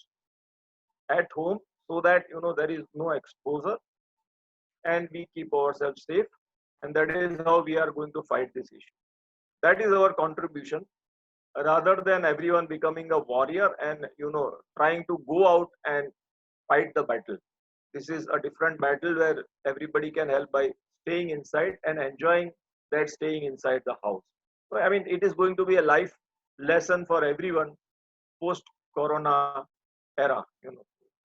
at home, so that there is no exposure and we keep ourselves safe, and that is how we are going to fight this issue. That is our contribution, rather than everyone becoming a warrior and trying to go out and fight the battle. This is a different battle where everybody can help by staying inside and enjoying that staying inside the house. So, I mean, it is going to be a life lesson for everyone post corona era,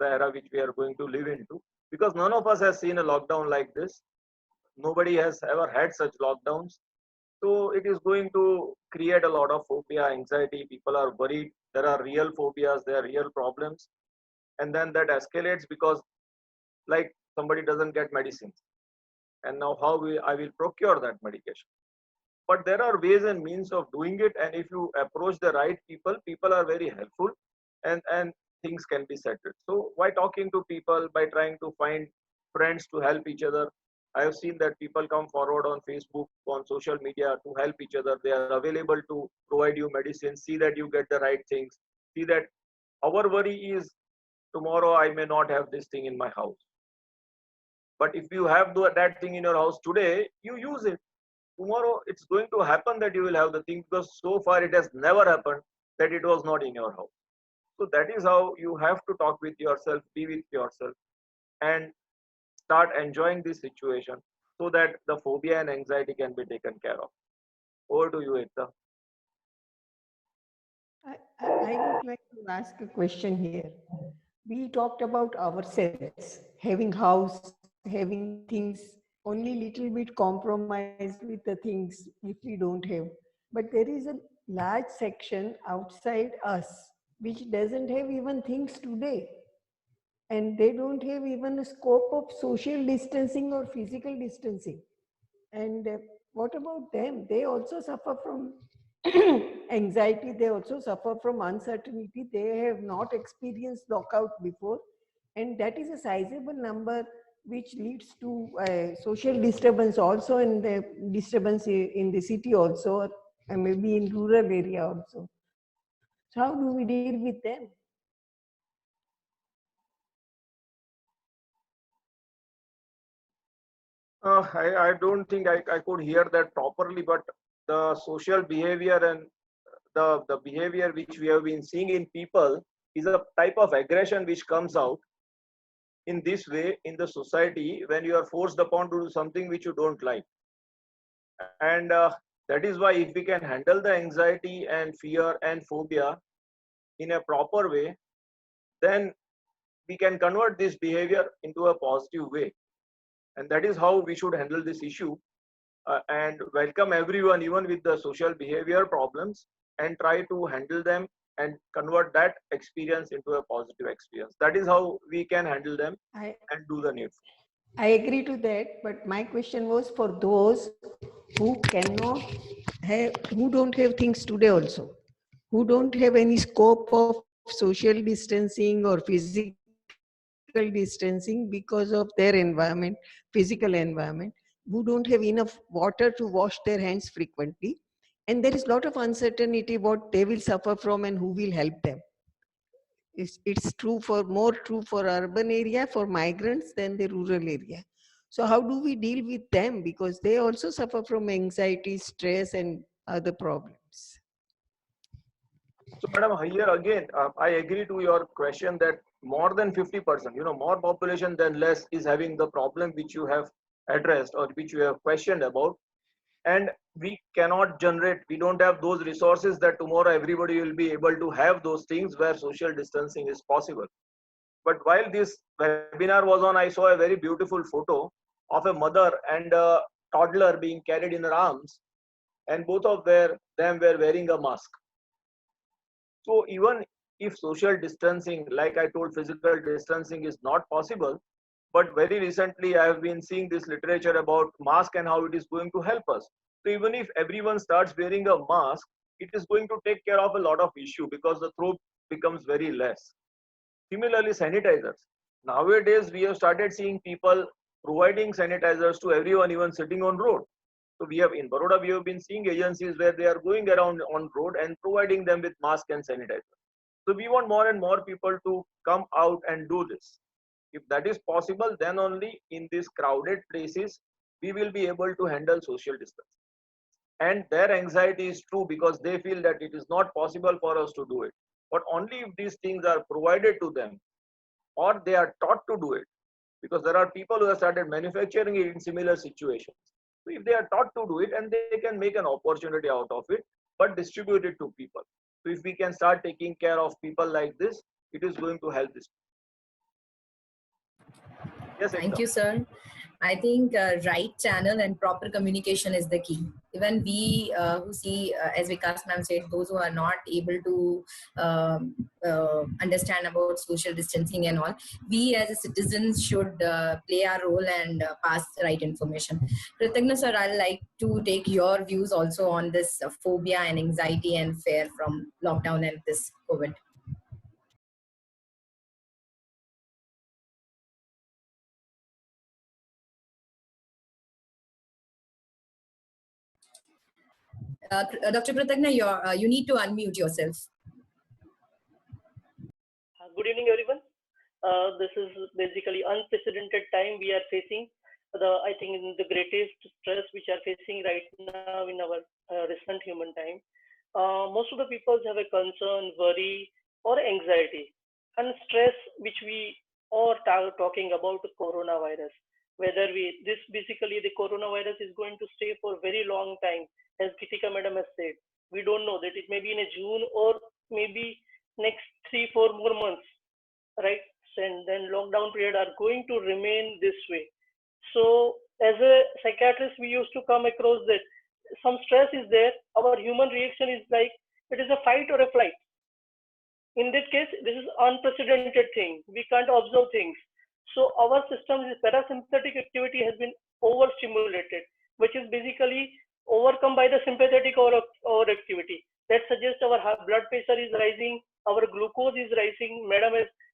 the era which we are going to live into, because none of us has seen a lockdown like this. Nobody has ever had such lockdowns. So it is going to create a lot of phobia, anxiety. People are worried. There are real phobias, there are real problems. And then that escalates because, like, somebody doesn't get medicines. And now I will procure that medication. But there are ways and means of doing it. And if you approach the right people, people are very helpful, and things can be settled. So by talking to people, by trying to find friends to help each other, I have seen that people come forward on Facebook, on social media to help each other. They are available to provide you medicine, see that you get the right things, see that our worry is tomorrow I may not have this thing in my house. But if you have that thing in your house today, you use it. Tomorrow it's going to happen that you will have the thing, because so far it has never happened that it was not in your house. So that is how you have to talk with yourself, be with yourself, and start enjoying this situation so that the phobia and anxiety can be taken care of. Over to you, Ekta. I would like to ask a question here. We talked about ourselves, having house, having things, only little bit compromised with the things if we don't have. But there is a large section outside us which doesn't have even things today. And they don't have even a scope of social distancing or physical distancing. And what about them? They also suffer from anxiety. They also suffer from uncertainty. They have not experienced lockout before. And that is a sizable number which leads to social disturbance also, in the disturbance in the city also, and maybe in rural area also. So how do we deal with them? I don't think I could hear that properly, but the social behavior and the behavior which we have been seeing in people is a type of aggression which comes out in this way in the society when you are forced upon to do something which you don't like. And that is why if we can handle the anxiety and fear and phobia in a proper way, then we can convert this behavior into a positive way. And that is how we should handle this issue, and welcome everyone, even with the social behavior problems, and try to handle them and convert that experience into a positive experience. That is how we can handle them and do the needful. I agree to that, but my question was for those who cannot have, who don't have things today also, who don't have any scope of social distancing or physical distancing because of their environment, physical environment, who don't have enough water to wash their hands frequently. And there is a lot of uncertainty what they will suffer from and who will help them. It's true for more true for urban area, for migrants than the rural area. So how do we deal with them? Because they also suffer from anxiety, stress, and other problems. So, madam, here again, I agree to your question that more than 50%, more population than less is having the problem which you have addressed or which you have questioned about. And we cannot generate, we don't have those resources that tomorrow everybody will be able to have those things where social distancing is possible. But while this webinar was on, I saw a very beautiful photo of a mother and a toddler being carried in her arms, and both of them were wearing a mask. So even if social distancing, like I told, physical distancing is not possible, but very recently I have been seeing this literature about mask and how it is going to help us. So even if everyone starts wearing a mask, it is going to take care of a lot of issue because the throat becomes very less. Similarly, sanitizers. Nowadays, we have started seeing people providing sanitizers to everyone, even sitting on road. So we have in Baroda, we have been seeing agencies where they are going around on road and providing them with mask and sanitizer. So we want more and more people to come out and do this. If that is possible, then only in these crowded places, we will be able to handle social distance. And their anxiety is true because they feel that it is not possible for us to do it. But only if these things are provided to them or they are taught to do it, because there are people who have started manufacturing it in similar situations. So if they are taught to do it and they can make an opportunity out of it, but distribute it to people. So if we can start taking care of people like this, it is going to help this. Yes, thank you, sir. I think right channel and proper communication is the key. Even we who see, as Vikas ma'am said, those who are not able to understand about social distancing and all, we as a citizens should play our role and pass the right information. Pratagna sir, I'd like to take your views also on this phobia and anxiety and fear from lockdown and this COVID. Dr. Pratagna, you need to unmute yourself. Good evening, everyone. This is basically unprecedented time we are facing. I think the greatest stress which are facing right now in our recent human time. Most of the people have a concern, worry, or anxiety, and stress, which we are talking about the coronavirus. Whether this basically the coronavirus is going to stay for a very long time, as Gitika madam has said. We don't know that it may be in a June or maybe next 3-4 more months, right? And then lockdown period are going to remain this way. So as a psychiatrist, we used to come across that some stress is there. Our human reaction is like it is a fight or a flight. In that case, this is unprecedented thing. We can't observe things. So our system, parasympathetic activity has been overstimulated, which is basically overcome by the sympathetic overactivity. That suggests our blood pressure is rising, our glucose is rising.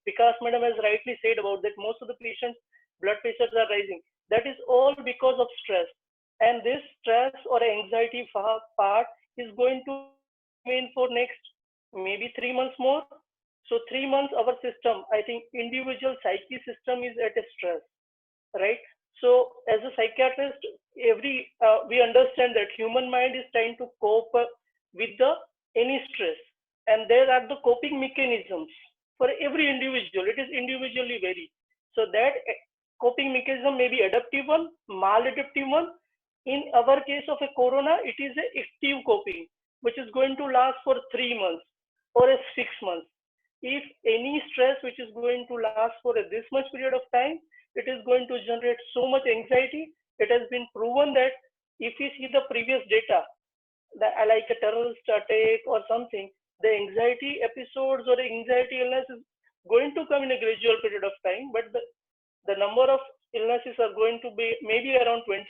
Vikas madam has rightly said about that most of the patients' blood pressures are rising. That is all because of stress. And this stress or anxiety part is going to remain for next maybe 3 months more. So 3 months, our system, I think individual psyche system is at a stress, right? So as a psychiatrist, we understand that human mind is trying to cope with any stress. And there are the coping mechanisms for every individual. It is individually vary. So that coping mechanism may be adaptive one, maladaptive one. In our case of a corona, it is a active coping, which is going to last for 3 months or 6 months. If any stress which is going to last for this much period of time, it is going to generate so much anxiety. It has been proven that if we see the previous data, that like a terrorist attack or something, the anxiety episodes or anxiety illness is going to come in a gradual period of time, but the number of illnesses are going to be maybe around 20%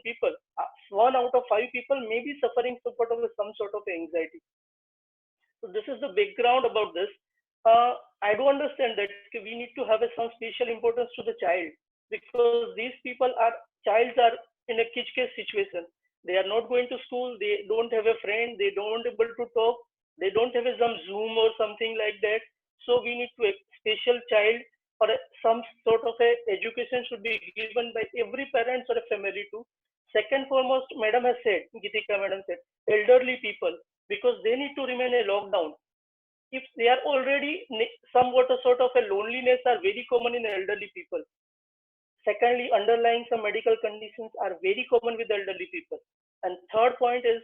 people. 1 out of 5 people may be suffering some sort of anxiety. So this is the background about this. I do understand that we need to have some special importance to the child, because these childs are in a kitsch situation. They are not going to school, they don't have a friend, they don't able to talk, they don't have some Zoom or something like that. So we need to a special child or some sort of a education should be given by every parents or a family too. Second foremost, Madam has said, Gitika Madam said, elderly people, because they need to remain a lockdown. If they are already somewhat a sort of a loneliness are very common in elderly people. Secondly, underlying some medical conditions are very common with elderly people. And third point is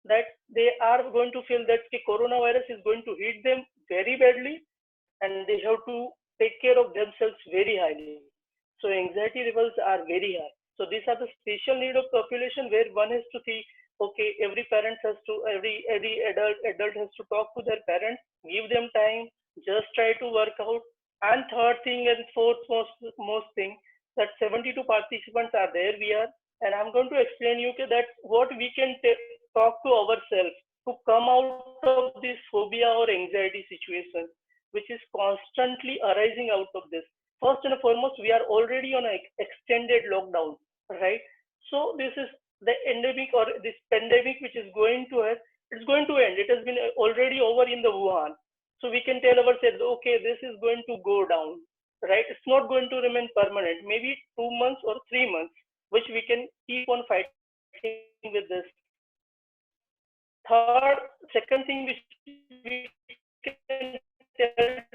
that they are going to feel that the coronavirus is going to hit them very badly, and they have to take care of themselves very highly. So anxiety levels are very high. So these are the special need of population where one has to see, okay, every adult has to talk to their parents, give them time, just try to work out. And third thing and fourth most thing, that 72 participants are there and I'm going to explain you that what we can talk to ourselves to come out of this phobia or anxiety situation, which is constantly arising out of this. First and foremost, we are already on an extended lockdown, right? So this is the endemic or this pandemic which is going to end. It's going to end. It has been already over in the Wuhan. So we can tell ourselves, okay, this is going to go down, right? It's not going to remain permanent. Maybe 2 months or 3 months, which we can keep on fighting with this. Second thing which we can tell that,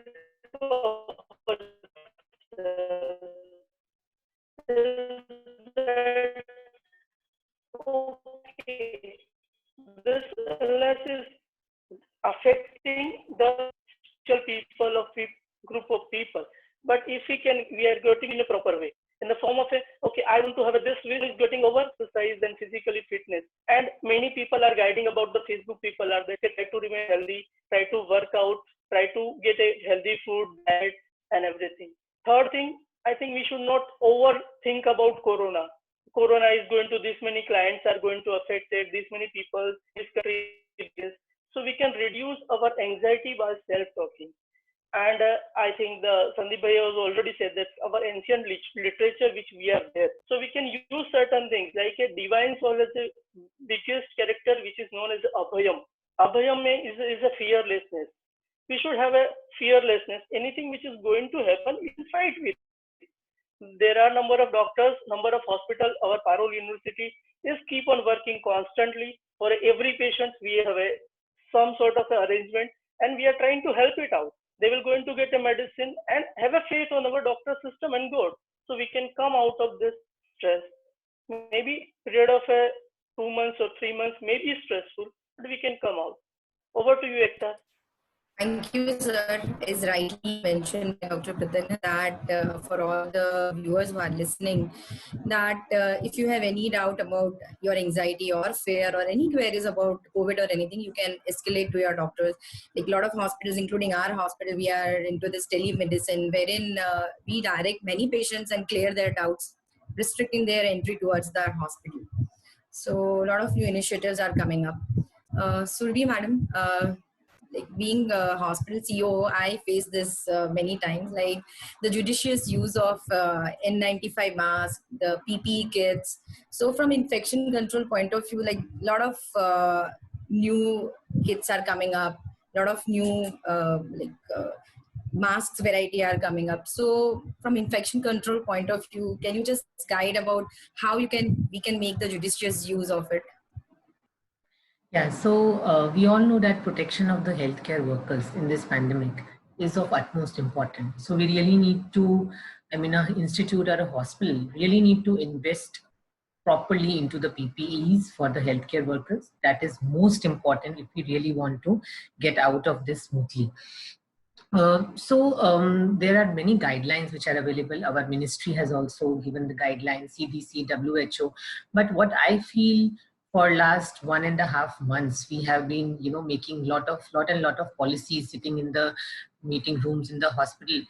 okay, this illness is affecting the people of group of people, but if we are getting in a proper way, in the form of okay, I want to have this way is getting over exercise and physically fitness. And many people are guiding about the Facebook people are they try to remain healthy, try to work out, try to get a healthy food, diet and everything. Third thing, I think we should not overthink about Corona. Corona is going to, this many clients are going to affect it, this many people, this country, so we can reduce our anxiety by self-talking. And I think Sandeep Bhai has already said that our ancient literature which we are there. So we can use certain things like a divine soul as the biggest character which is known as Abhayam. Abhayam is a fearlessness. We should have a fearlessness. Anything which is going to happen, we can fight with. There are number of doctors, number of hospitals. Our Parul University is keep on working constantly. For every patient, we have some sort of arrangement, and we are trying to help it out. They will going to get a medicine and have a faith on our doctor system and God. So we can come out of this stress. Maybe period of 2 months or 3 months may be stressful, but we can come out. Over to you, Ekta. Thank you, sir. As rightly mentioned by Dr. Prathana, that for all the viewers who are listening, that if you have any doubt about your anxiety or fear or any queries about COVID or anything, you can escalate to your doctors. Like a lot of hospitals, including our hospital, we are into this telemedicine, wherein we direct many patients and clear their doubts, restricting their entry towards the hospital. So a lot of new initiatives are coming up. Surbhi madam, like being a hospital CEO, I face this many times, like the judicious use of N95 masks, the PPE kits. So from infection control point of view, like a lot of new kits are coming up, a lot of new masks variety are coming up. So from infection control point of view, can you just guide about how we can make the judicious use of it? Yeah, so we all know that protection of the healthcare workers in this pandemic is of utmost importance. So we really need to, an institute or a hospital really need to invest properly into the PPEs for the healthcare workers. That is most important if we really want to get out of this smoothly. There are many guidelines which are available. Our ministry has also given the guidelines, CDC, WHO. But what I feel for last 1.5 months, we have been, making lot of policies, sitting in the meeting rooms in the hospital,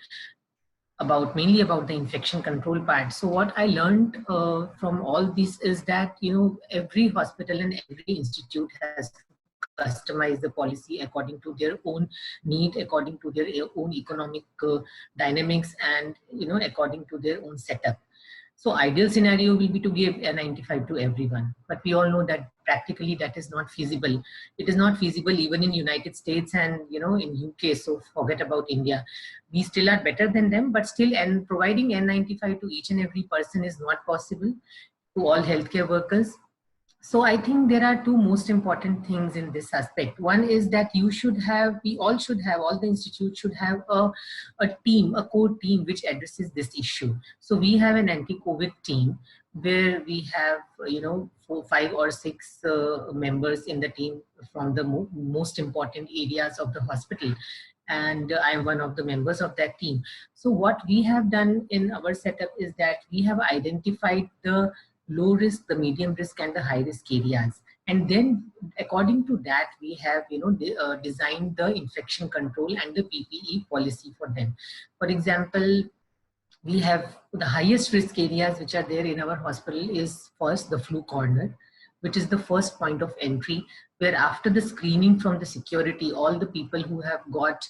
mainly about the infection control part. So what I learned from all this is that, every hospital and every institute has to customize the policy according to their own need, according to their own economic dynamics, and, according to their own setup. So ideal scenario will be to give N95 to everyone, but we all know that practically that is not feasible. It is not feasible even in United States and, in UK. So forget about India. We still are better than them, but still, and providing N95 to each and every person is not possible to all healthcare workers. So I think there are two most important things in this aspect. One is that all the institutes should have a team, a core team which addresses this issue. So we have an anti-COVID team where we have, 5 or 6 members in the team from the most important areas of the hospital. And I am one of the members of that team. So what we have done in our setup is that we have identified the low risk, the medium risk, and the high risk areas. And then according to that, we have, designed the infection control and the PPE policy for them. For example, we have the highest risk areas which are there in our hospital is first the flu corner, which is the first point of entry, where after the screening from the security, all the people who have got,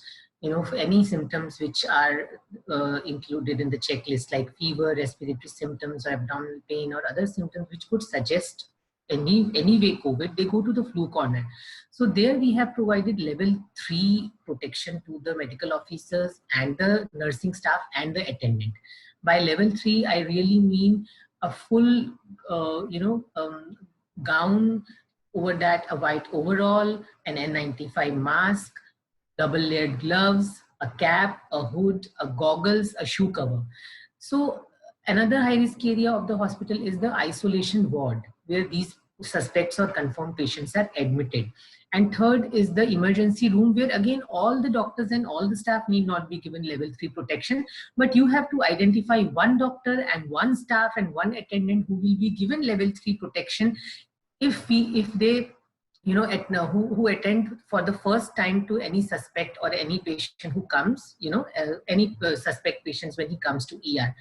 any symptoms which are included in the checklist, like fever, respiratory symptoms, or abdominal pain, or other symptoms which could suggest anyway COVID, they go to the flu corner. So there we have provided level 3 protection to the medical officers and the nursing staff and the attendant. By level 3, I really mean a full, gown, over that a white overall, an N95 mask, double layered gloves, a cap, a hood, a goggles, a shoe cover. So another high risk area of the hospital is the isolation ward, where these suspects or confirmed patients are admitted. And third is the emergency room, where again all the doctors and all the staff need not be given level 3 protection, but you have to identify one doctor and one staff and one attendant who will be given level 3 protection if they who attend for the first time to any suspect or any patient who comes, any suspect patients when he comes to ER.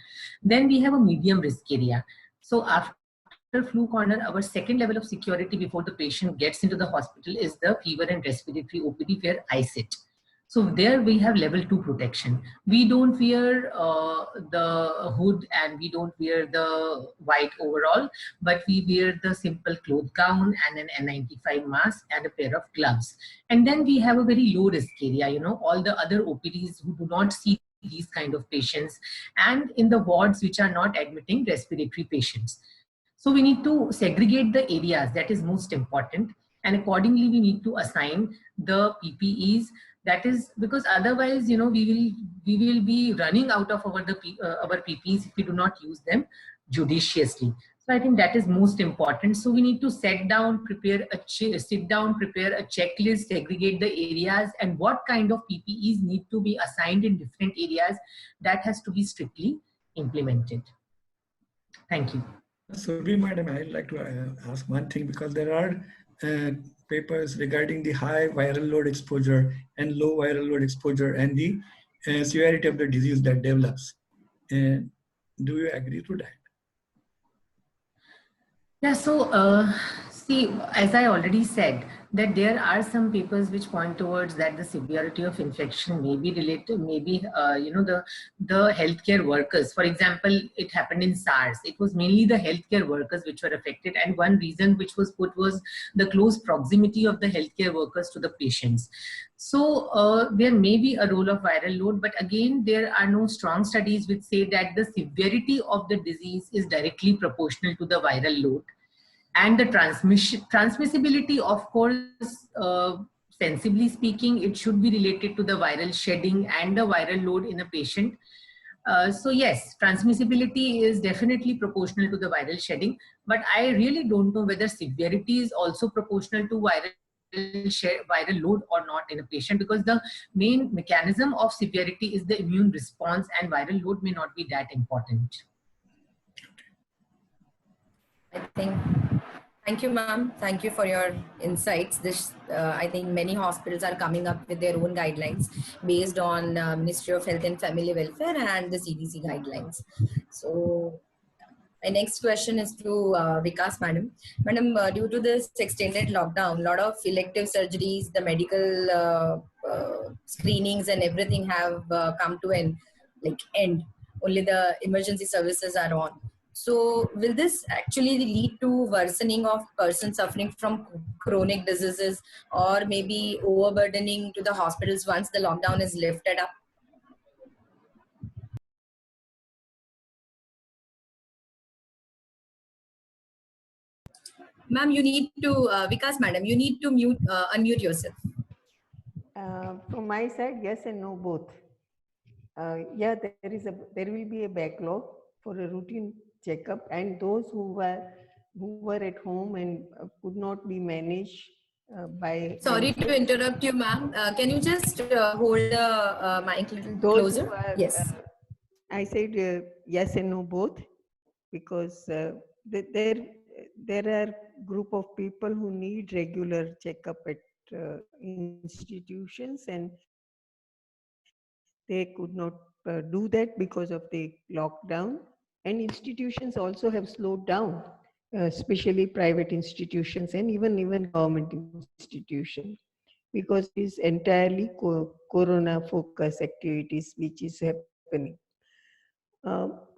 Then we have a medium risk area. So after flu corner, our second level of security before the patient gets into the hospital is the fever and respiratory OPD, where I sit. So there we have level 2 protection. We don't wear the hood and we don't wear the white overall, but we wear the simple cloth gown and an N95 mask and a pair of gloves. And then we have a very low risk area, all the other OPDs who do not see these kind of patients, and in the wards which are not admitting respiratory patients. So we need to segregate the areas, that is most important. And accordingly, we need to assign the PPEs. That is because otherwise, we will be running out of our PPEs if we do not use them judiciously. So I think that is most important. So we need to sit down, prepare a checklist, segregate the areas, and what kind of PPEs need to be assigned in different areas. That has to be strictly implemented. Thank you. Surabhi Madam, I'd like to ask one thing, because there are papers regarding the high viral load exposure and low viral load exposure and the severity of the disease that develops. Do you agree to that? Yeah, so see, as I already said, that there are some papers which point towards that the severity of infection may be related, maybe, the healthcare workers. For example, it happened in SARS. It was mainly the healthcare workers which were affected. And one reason which was put was the close proximity of the healthcare workers to the patients. So there may be a role of viral load, but again, there are no strong studies which say that the severity of the disease is directly proportional to the viral load. And the transmissibility, of course, sensibly speaking, it should be related to the viral shedding and the viral load in a patient. So yes, transmissibility is definitely proportional to the viral shedding, but I really don't know whether severity is also proportional to viral load or not in a patient, because the main mechanism of severity is the immune response, and viral load may not be that important. I think, Thank you, ma'am. Thank you for your insights. This, I think many hospitals are coming up with their own guidelines based on Ministry of Health and Family Welfare and the CDC guidelines. So my next question is to Vikas, madam. Madam, due to this extended lockdown, a lot of elective surgeries, the medical screenings and everything have come to an end. Only the emergency services are on. So will this actually lead to worsening of persons suffering from chronic diseases, or maybe overburdening to the hospitals once the lockdown is lifted up? Ma'am, you need to, Vikas madam, you need to unmute yourself. From my side, yes and no, both. Yeah, there will be a backlog for a routine checkup, and those who were at home and could not be managed by. Sorry to interrupt you, ma'am. Can you just hold the mic a little those closer? Who are, Yes. I said yes and no, both, because there are group of people who need regular checkup at institutions, and they could not do that because of the lockdown. And institutions also have slowed down, especially private institutions and even government institutions, because it is entirely corona focus activities which is happening.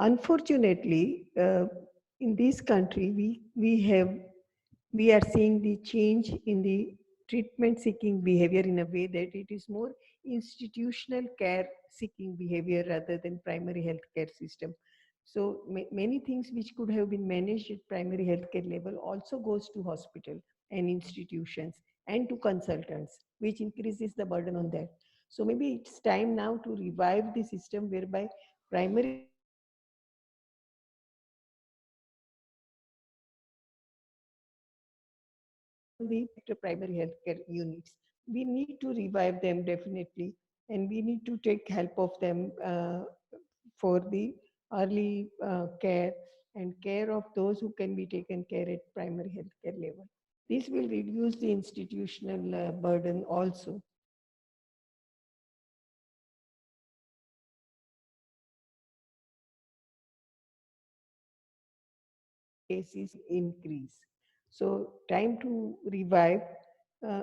Unfortunately, in this country, we are seeing the change in the treatment seeking behavior in a way that it is more institutional care seeking behavior rather than primary healthcare system. So many things which could have been managed at primary healthcare level also goes to hospital and institutions and to consultants, which increases the burden on that. So maybe it's time now to revive the system whereby primary the primary healthcare units. We need to revive them definitely, and we need to take help of them for the early care and care of those who can be taken care at primary healthcare level. This will reduce the institutional burden also. Cases increase. So time to revive. Uh,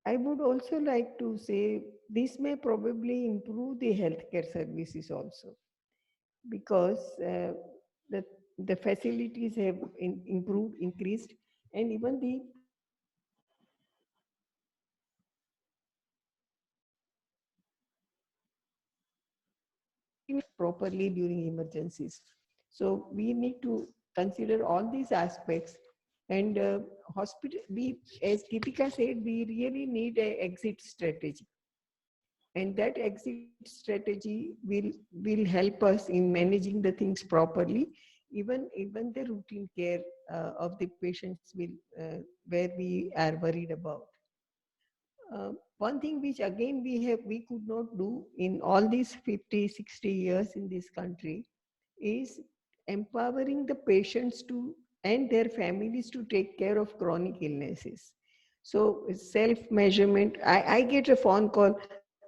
I would also like to say this may probably improve the healthcare services also, because the, the facilities have improved, increased, and even the properly during emergencies. So we need to consider all these aspects. And hospital, as Geetika said, we really need an exit strategy. And that exit strategy will help us in managing the things properly. Even the routine care of the patients will where we are worried about. One thing which again we could not do in all these 50, 60 years in this country is empowering the patients to and their families to take care of chronic illnesses. So self-measurement, I get a phone call,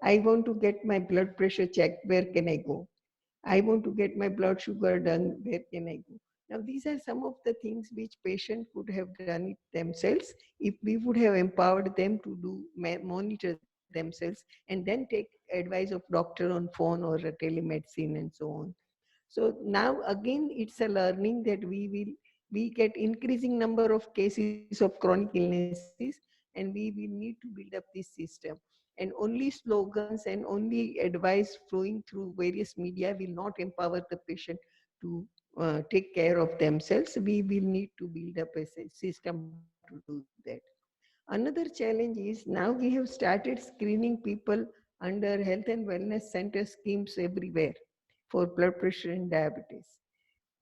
I want to get my blood pressure checked, where can I go? I want to get my blood sugar done, where can I go? Now, these are some of the things which patient could have done it themselves if we would have empowered them to monitor themselves and then take advice of doctor on phone or a telemedicine and so on. So now again, it's a learning that we get increasing number of cases of chronic illnesses, and we will need to build up this system. And only slogans and only advice flowing through various media will not empower the patient to take care of themselves. We will need to build up a system to do that. Another challenge is now we have started screening people under health and wellness center schemes everywhere for blood pressure and diabetes.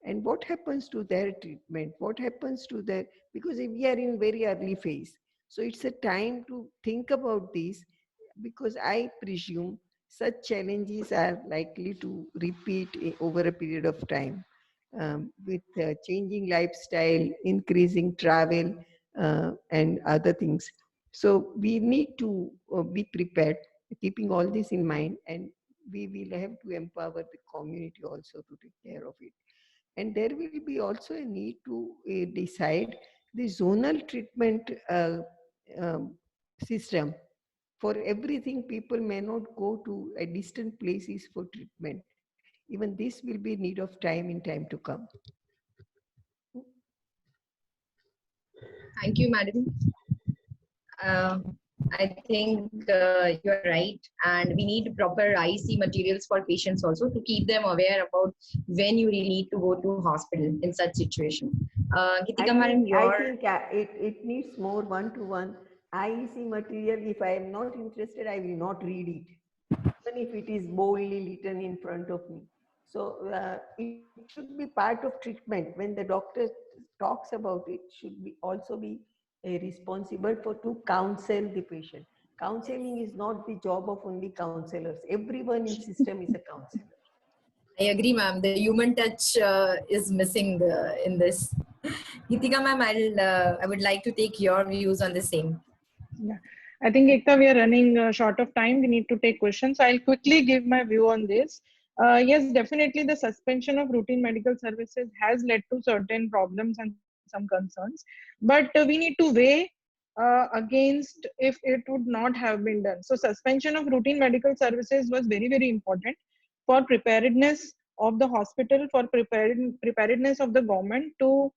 And what happens to their treatment? What happens to their, because we are in very early phase. So it's a time to think about this, because I presume such challenges are likely to repeat over a period of time with changing lifestyle, increasing travel, and other things. So we need to be prepared, keeping all this in mind, and we will have to empower the community also to take care of it. And there will be also a need to decide the zonal treatment um, system. For everything, people may not go to a distant places for treatment. Even this will be need of time in time to come. Thank you, madam. I think you're right, and we need proper IC materials for patients also to keep them aware about when you really need to go to hospital in such situation. Gitika madam, I think it needs more one-to-one IEC material. If I am not interested, I will not read it, even if it is boldly written in front of me. So it should be part of treatment. When the doctor talks about it, should be also be responsible for to counsel the patient. Counseling is not the job of only counselors. Everyone in system is a counselor. I agree, ma'am. The human touch is missing in this. Gitika ma'am, I would like to take your views on the same. Yeah, I think Ekta, we are running short of time. We need to take questions. I'll quickly give my view on this. Yes, definitely the suspension of routine medical services has led to certain problems and some concerns, but we need to weigh against if it would not have been done. So suspension of routine medical services was very, very important for preparedness of the hospital, for preparedness of the government to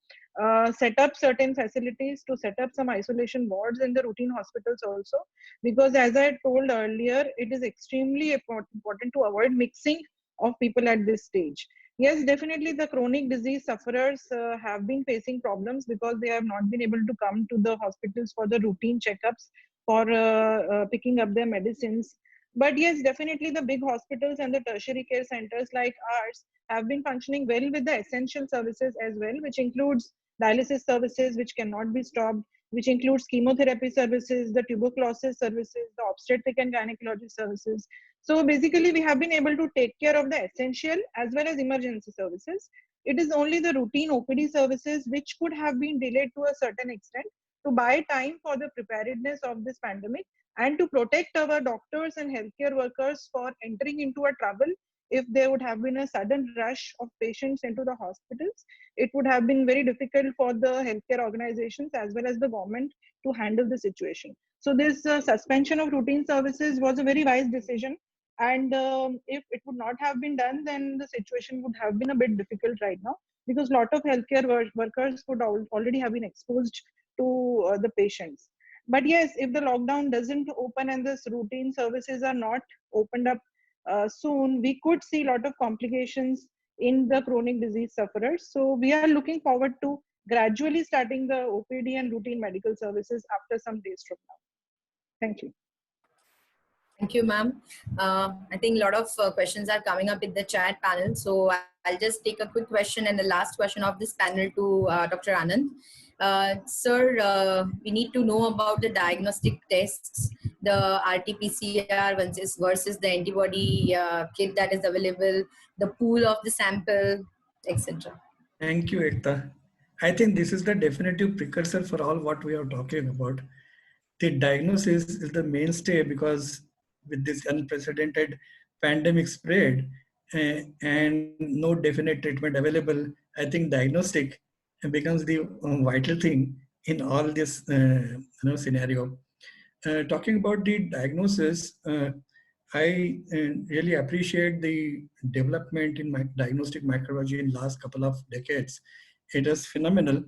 set up certain facilities, to set up some isolation wards in the routine hospitals also, because as I told earlier, it is extremely important to avoid mixing of people at this stage. Yes, definitely the chronic disease sufferers have been facing problems because they have not been able to come to the hospitals for the routine checkups, for picking up their medicines. But yes, definitely the big hospitals and the tertiary care centers like ours have been functioning well with the essential services as well, which includes dialysis services which cannot be stopped, which includes chemotherapy services, the tuberculosis services, the obstetric and gynecology services. So basically, we have been able to take care of the essential as well as emergency services. It is only the routine OPD services which could have been delayed to a certain extent to buy time for the preparedness of this pandemic and to protect our doctors and healthcare workers for entering into a trouble if there would have been a sudden rush of patients into the hospitals. It would have been very difficult for the healthcare organizations as well as the government to handle the situation. So this suspension of routine services was a very wise decision. And if it would not have been done, then the situation would have been a bit difficult right now, because a lot of healthcare workers would already have been exposed to the patients. But yes, if the lockdown doesn't open and this routine services are not opened up soon, we could see a lot of complications in the chronic disease sufferers. So we are looking forward to gradually starting the OPD and routine medical services after some days from now. Thank you. Thank you, ma'am. I think a lot of questions are coming up in the chat panel. So I'll just take a quick question and the last question of this panel to Dr. Anand. Sir, we need to know about the diagnostic tests, the RT-PCR versus the antibody kit that is available, the pool of the sample, etc. Thank you, Ekta. I think this is the definitive precursor for all what we are talking about. The diagnosis is the mainstay, because with this unprecedented pandemic spread and no definite treatment available, I think diagnostic becomes the vital thing in all this scenario. Talking about the diagnosis, I really appreciate the development in my diagnostic microbiology in last couple of decades. It is phenomenal,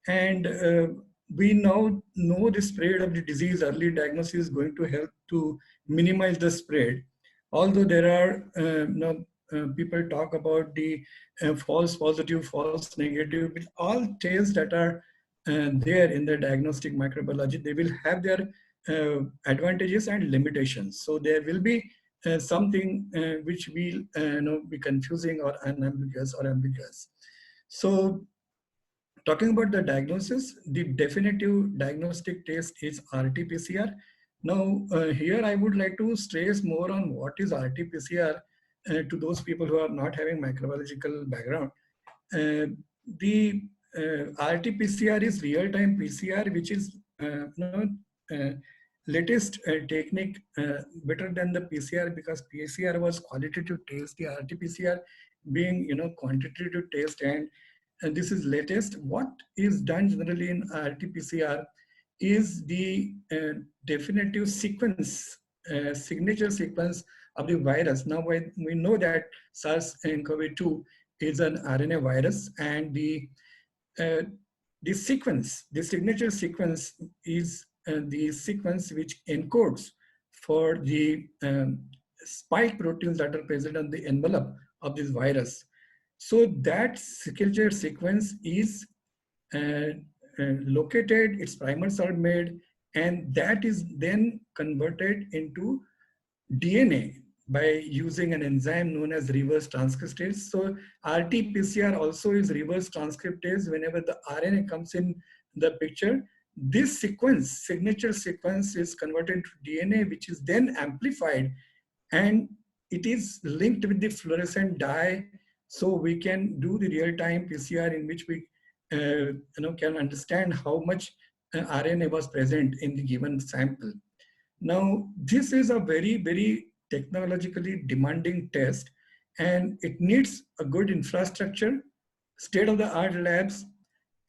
and we now know the spread of the disease. Early diagnosis is going to help to minimize the spread. Although there are people talk about the false positive, false negative, with all tales that are there in the diagnostic microbiology, they will have their advantages and limitations. So there will be something which will be confusing or unambiguous or ambiguous. So talking about the diagnosis, the definitive diagnostic test is RT-PCR. Now here I would like to stress more on what is RT-PCR to those people who are not having microbiological background. The RT-PCR is real-time PCR, which is latest technique, better than the PCR, because PCR was qualitative test, the RT-PCR being quantitative test, and this is latest. What is done generally in RT-PCR is the definitive sequence, signature sequence of the virus. Now we know that SARS-CoV-2 is an RNA virus, and the sequence, the signature sequence is the sequence which encodes for the spike proteins that are present on the envelope of this virus. So that signature sequence is located, its primers are made, and that is then converted into DNA by using an enzyme known as reverse transcriptase. So RT-PCR also is reverse transcriptase. Whenever the RNA comes in the picture, this sequence, signature sequence, is converted to DNA, which is then amplified, and it is linked with the fluorescent dye. So we can do the real-time PCR in which we can understand how much RNA was present in the given sample. Now, this is a very, very technologically demanding test, and it needs a good infrastructure, state-of-the-art labs,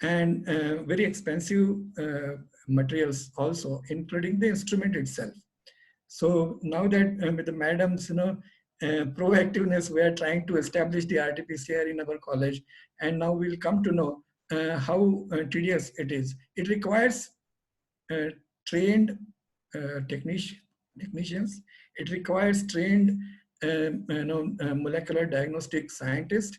and very expensive materials also, including the instrument itself. So now that with the madam's proactiveness, we are trying to establish the RT-PCR in our college, and now we'll come to know how tedious it is. It requires trained technicians. It requires trained molecular diagnostic scientists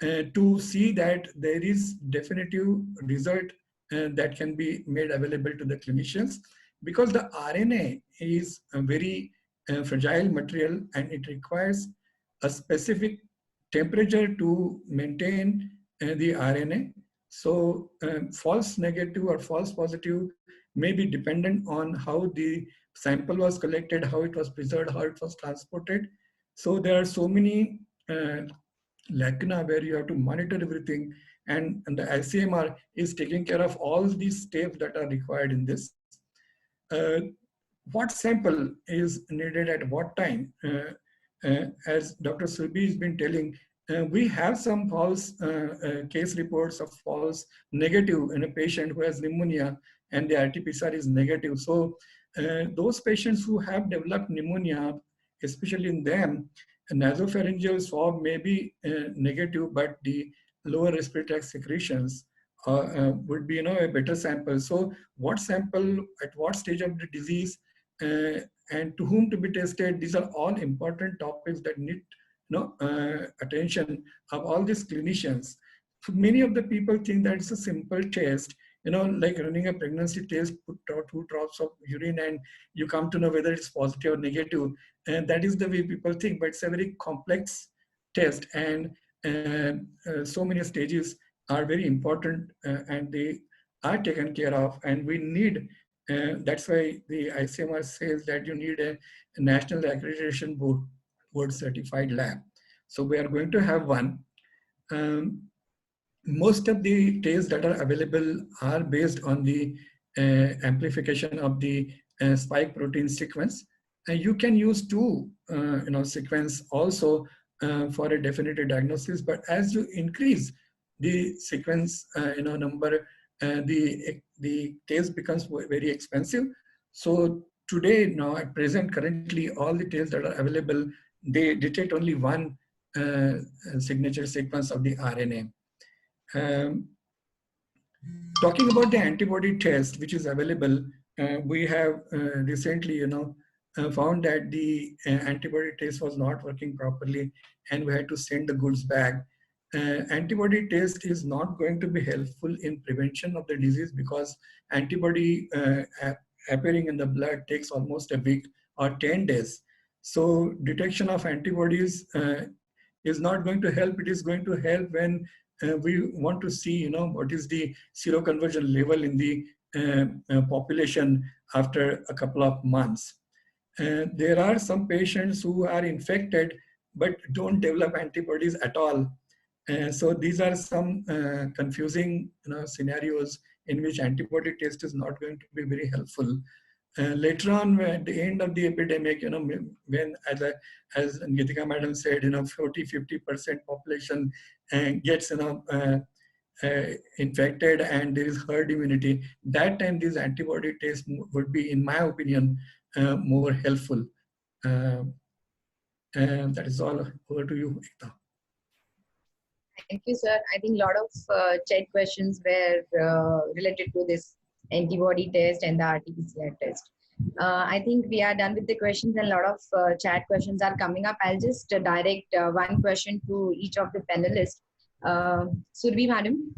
to see that there is definitive result that can be made available to the clinicians, because the RNA is a very fragile material, and it requires a specific temperature to maintain the RNA. So false negative or false positive may be dependent on how the sample was collected, how it was preserved, how it was transported. So there are so many lacuna where you have to monitor everything, and the ICMR is taking care of all these steps that are required in this. What sample is needed at what time? As Dr. Surbhi has been telling, we have some false case reports of false negative in a patient who has pneumonia and the RT-PCR is negative. So those patients who have developed pneumonia, especially in them, a nasopharyngeal swab may be negative, but the lower respiratory tract secretions would be a better sample. So what sample, at what stage of the disease, and to whom to be tested, these are all important topics that need attention of all these clinicians. So many of the people think that it's a simple test, like running a pregnancy test, put out 2 drops of urine and you come to know whether it's positive or negative. And that is the way people think, but it's a very complex test, and so many stages are very important, and they are taken care of, and we need, that's why the ICMR says that you need a national accreditation board certified lab. So we are going to have one. Most of the tests that are available are based on the amplification of the spike protein sequence. And you can use 2 sequence also for a definitive diagnosis, but as you increase the sequence number, the test becomes very expensive. So today, now at present, currently, all the tests that are available, they detect only 1 signature sequence of the RNA. Talking about the antibody test, which is available, we have recently, found that the antibody test was not working properly, and we had to send the goods back. Antibody test is not going to be helpful in prevention of the disease, because antibody appearing in the blood takes almost a week or 10 days. So detection of antibodies is not going to help. It is going to help when we want to see, what is the seroconversion level in the population after a couple of months. There are some patients who are infected but don't develop antibodies at all. So these are some confusing scenarios in which antibody test is not going to be very helpful. Later on, at the end of the epidemic, when as Geetika madam said, 40-50% population gets infected and there is herd immunity, that time these antibody tests would be, in my opinion, more helpful. And that is all. Over to you, Ekta. Thank you, sir. I think a lot of chat questions were related to this antibody test and the RT-PCR test. I think we are done with the questions, and a lot of chat questions are coming up. I'll just direct one question to each of the panelists. Surabhi madam,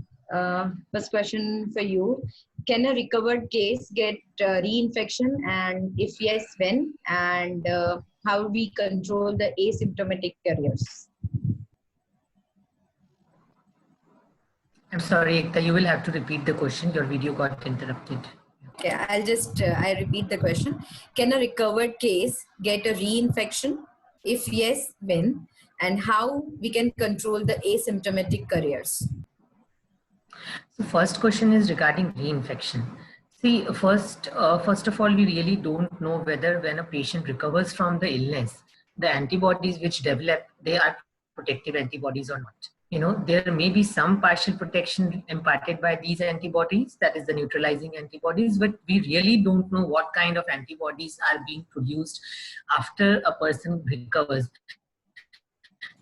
first question for you. Can a recovered case get reinfection, and if yes, when? And how we control the asymptomatic carriers? I'm sorry, Ekta, you will have to repeat the question. Your video got interrupted. Okay, I'll just I repeat the question. Can a recovered case get a reinfection? If yes, when? And how we can control the asymptomatic carriers? So first question is regarding reinfection. See, first of all, we really don't know whether when a patient recovers from the illness, the antibodies which develop, they are protective antibodies or not. There may be some partial protection imparted by these antibodies, that is the neutralizing antibodies, but we really don't know what kind of antibodies are being produced after a person recovers.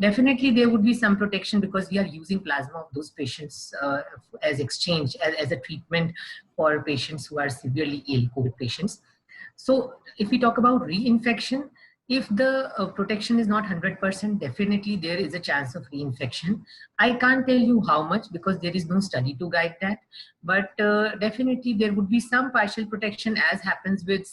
Definitely there would be some protection because we are using plasma of those patients as exchange, as a treatment for patients who are severely ill, COVID patients. So if we talk about reinfection, if the protection is not 100%, definitely there is a chance of reinfection. I can't tell you how much because there is no study to guide that, but definitely there would be some partial protection, as happens with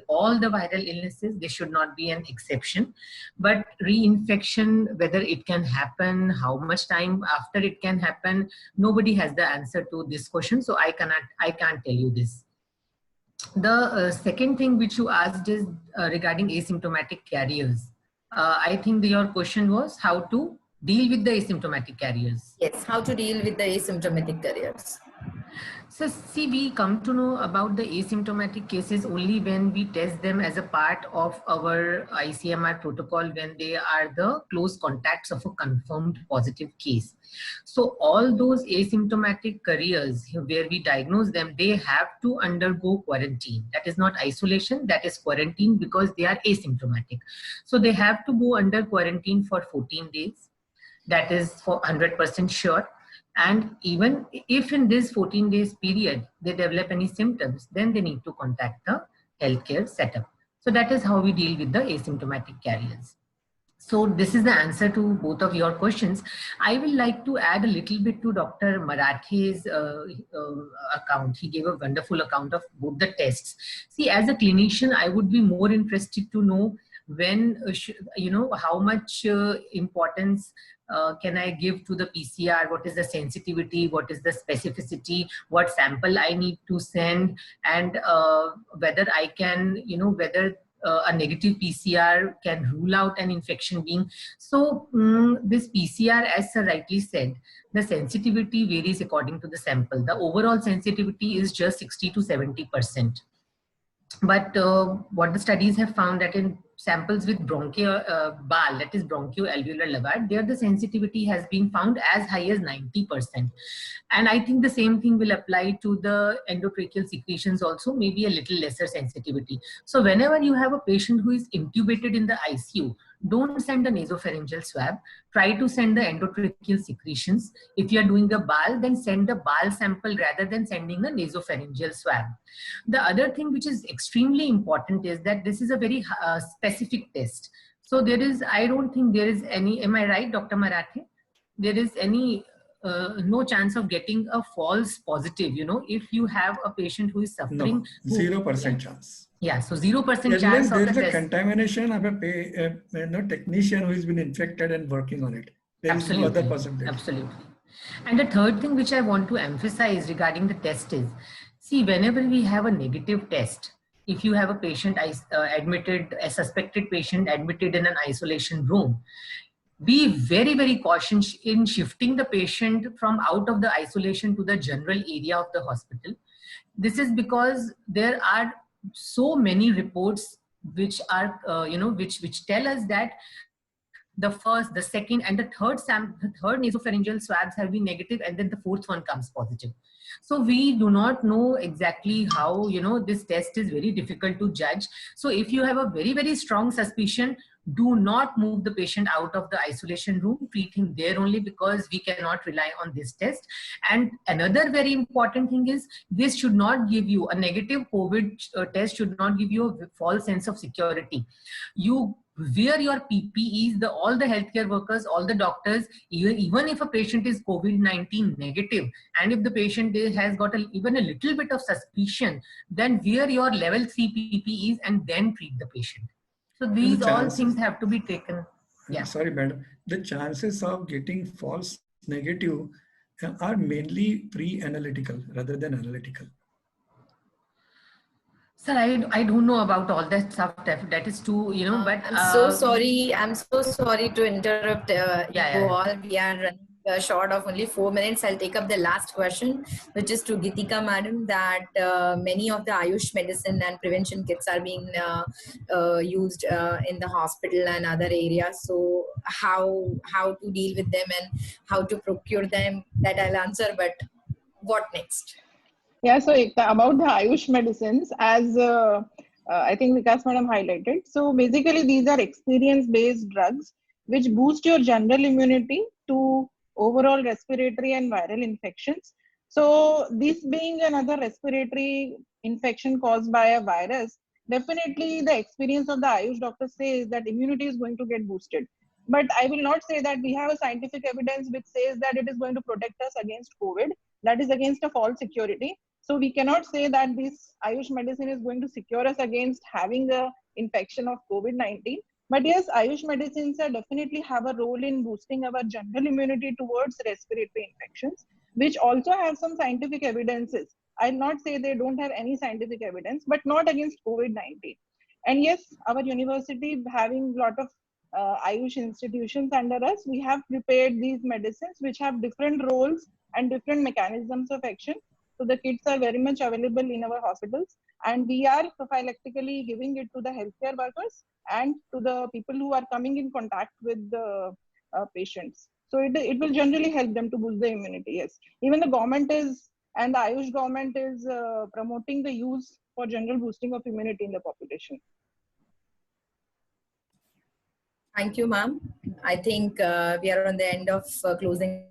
all the viral illnesses. There should not be an exception. But reinfection, whether it can happen, how much time after it can happen, nobody has the answer to this question. So I can't tell you this. The second thing which you asked is regarding asymptomatic carriers. I think your question was how to deal with the asymptomatic carriers. Yes, how to deal with the asymptomatic carriers. So see, we come to know about the asymptomatic cases only when we test them as a part of our ICMR protocol, when they are the close contacts of a confirmed positive case. So all those asymptomatic carriers where we diagnose them, they have to undergo quarantine. That is not isolation, that is quarantine, because they are asymptomatic. So they have to go under quarantine for 14 days. That is for 100% sure. And even if in this 14 days period, they develop any symptoms, then they need to contact the healthcare setup. So that is how we deal with the asymptomatic carriers. So this is the answer to both of your questions. I will like to add a little bit to Dr. Marathe's account. He gave a wonderful account of both the tests. See, as a clinician, I would be more interested to know when, how much importance can I give to the PCR? What is the sensitivity? What is the specificity? What sample I need to send? And whether I can, whether a negative PCR can rule out an infection being. So this PCR, as Sir rightly said, the sensitivity varies according to the sample. The overall sensitivity is just 60 to 70%. But what the studies have found that in samples with bronchial BAL, that is bronchoalveolar lavage, there the sensitivity has been found as high as 90%. And I think the same thing will apply to the endotracheal secretions also, maybe a little lesser sensitivity. So whenever you have a patient who is intubated in the ICU, don't send the nasopharyngeal swab. Try to send the endotracheal secretions. If you are doing the BAL, then send the BAL sample rather than sending a nasopharyngeal swab. The other thing which is extremely important is that this is a very specific test. So there is, I don't think there is any, am I right, Dr. Marathe? There is any no chance of getting a false positive, if you have a patient who is suffering. No, 0% chance. Yeah, so 0% chance of the test. Contamination of a technician who has been infected and working on it. There Absolutely. is no other possibility. Absolutely. And the third thing which I want to emphasize regarding the test is, see, whenever we have a negative test, if you have a patient admitted, a suspected patient admitted in an isolation room, be very, very cautious in shifting the patient from out of the isolation to the general area of the hospital. This is because there are so many reports which are, which tell us that the first, the second, and the third nasopharyngeal swabs have been negative, and then the fourth one comes positive. So we do not know exactly how, this test is very difficult to judge. So if you have a very, very strong suspicion, do not move the patient out of the isolation room, treat him there only, because we cannot rely on this test. And another very important thing is, this should not give you a negative COVID test, should not give you a false sense of security. You wear your PPEs, all the healthcare workers, all the doctors, even if a patient is COVID-19 negative, and if the patient has got even a little bit of suspicion, then wear your level 3 PPEs and then treat the patient. So these all things have to be taken. Yeah. Sorry, madam. The chances of getting false negative are mainly pre-analytical rather than analytical. Sir, I don't know about all that stuff. That is too, but I'm so sorry. I'm so sorry to interrupt you all. We are running short of only 4 minutes. I'll take up the last question, which is to Gitika madam, that many of the Ayush medicine and prevention kits are being used in the hospital and other areas. So how to deal with them and how to procure them, that I'll answer, but what next? Yeah, so about the Ayush medicines, as I think Vikas madam highlighted. So basically, these are experience-based drugs which boost your general immunity to overall respiratory and viral infections. So this being another respiratory infection caused by a virus, definitely the experience of the Ayush doctor says that immunity is going to get boosted. But I will not say that we have a scientific evidence which says that it is going to protect us against COVID. That is against a false security. So we cannot say that this Ayush medicine is going to secure us against having the infection of COVID-19. But yes, Ayush medicines definitely have a role in boosting our general immunity towards respiratory infections, which also have some scientific evidences. I'll not say they don't have any scientific evidence, but not against COVID-19. And yes, our university having a lot of Ayush institutions under us, we have prepared these medicines which have different roles and different mechanisms of action. So the kits are very much available in our hospitals, and we are prophylactically giving it to the healthcare workers and to the people who are coming in contact with the patients. So it will generally help them to boost the immunity. Yes, even the government is, and the Ayush government is promoting the use for general boosting of immunity in the population. Thank you, ma'am. I think we are on the end of closing.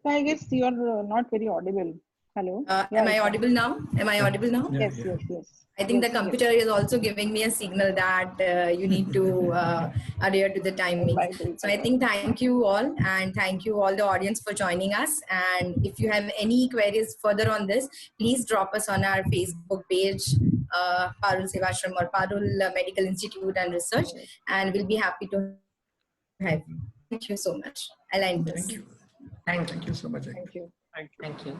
I guess you are not very audible. Hello. Am I audible now? Am I audible now? Yes, yes, yes. I think yes, the computer is also giving me a signal that you need to adhere to the timings. So I think thank you all, and thank you all the audience for joining us. And if you have any queries further on this, please drop us on our Facebook page, Parul Sevashram or Parul Medical Institute and Research, and we'll be happy to have you. Thank you so much. I'll end this. Thank you. Thank you so much. Thank you. Thank you.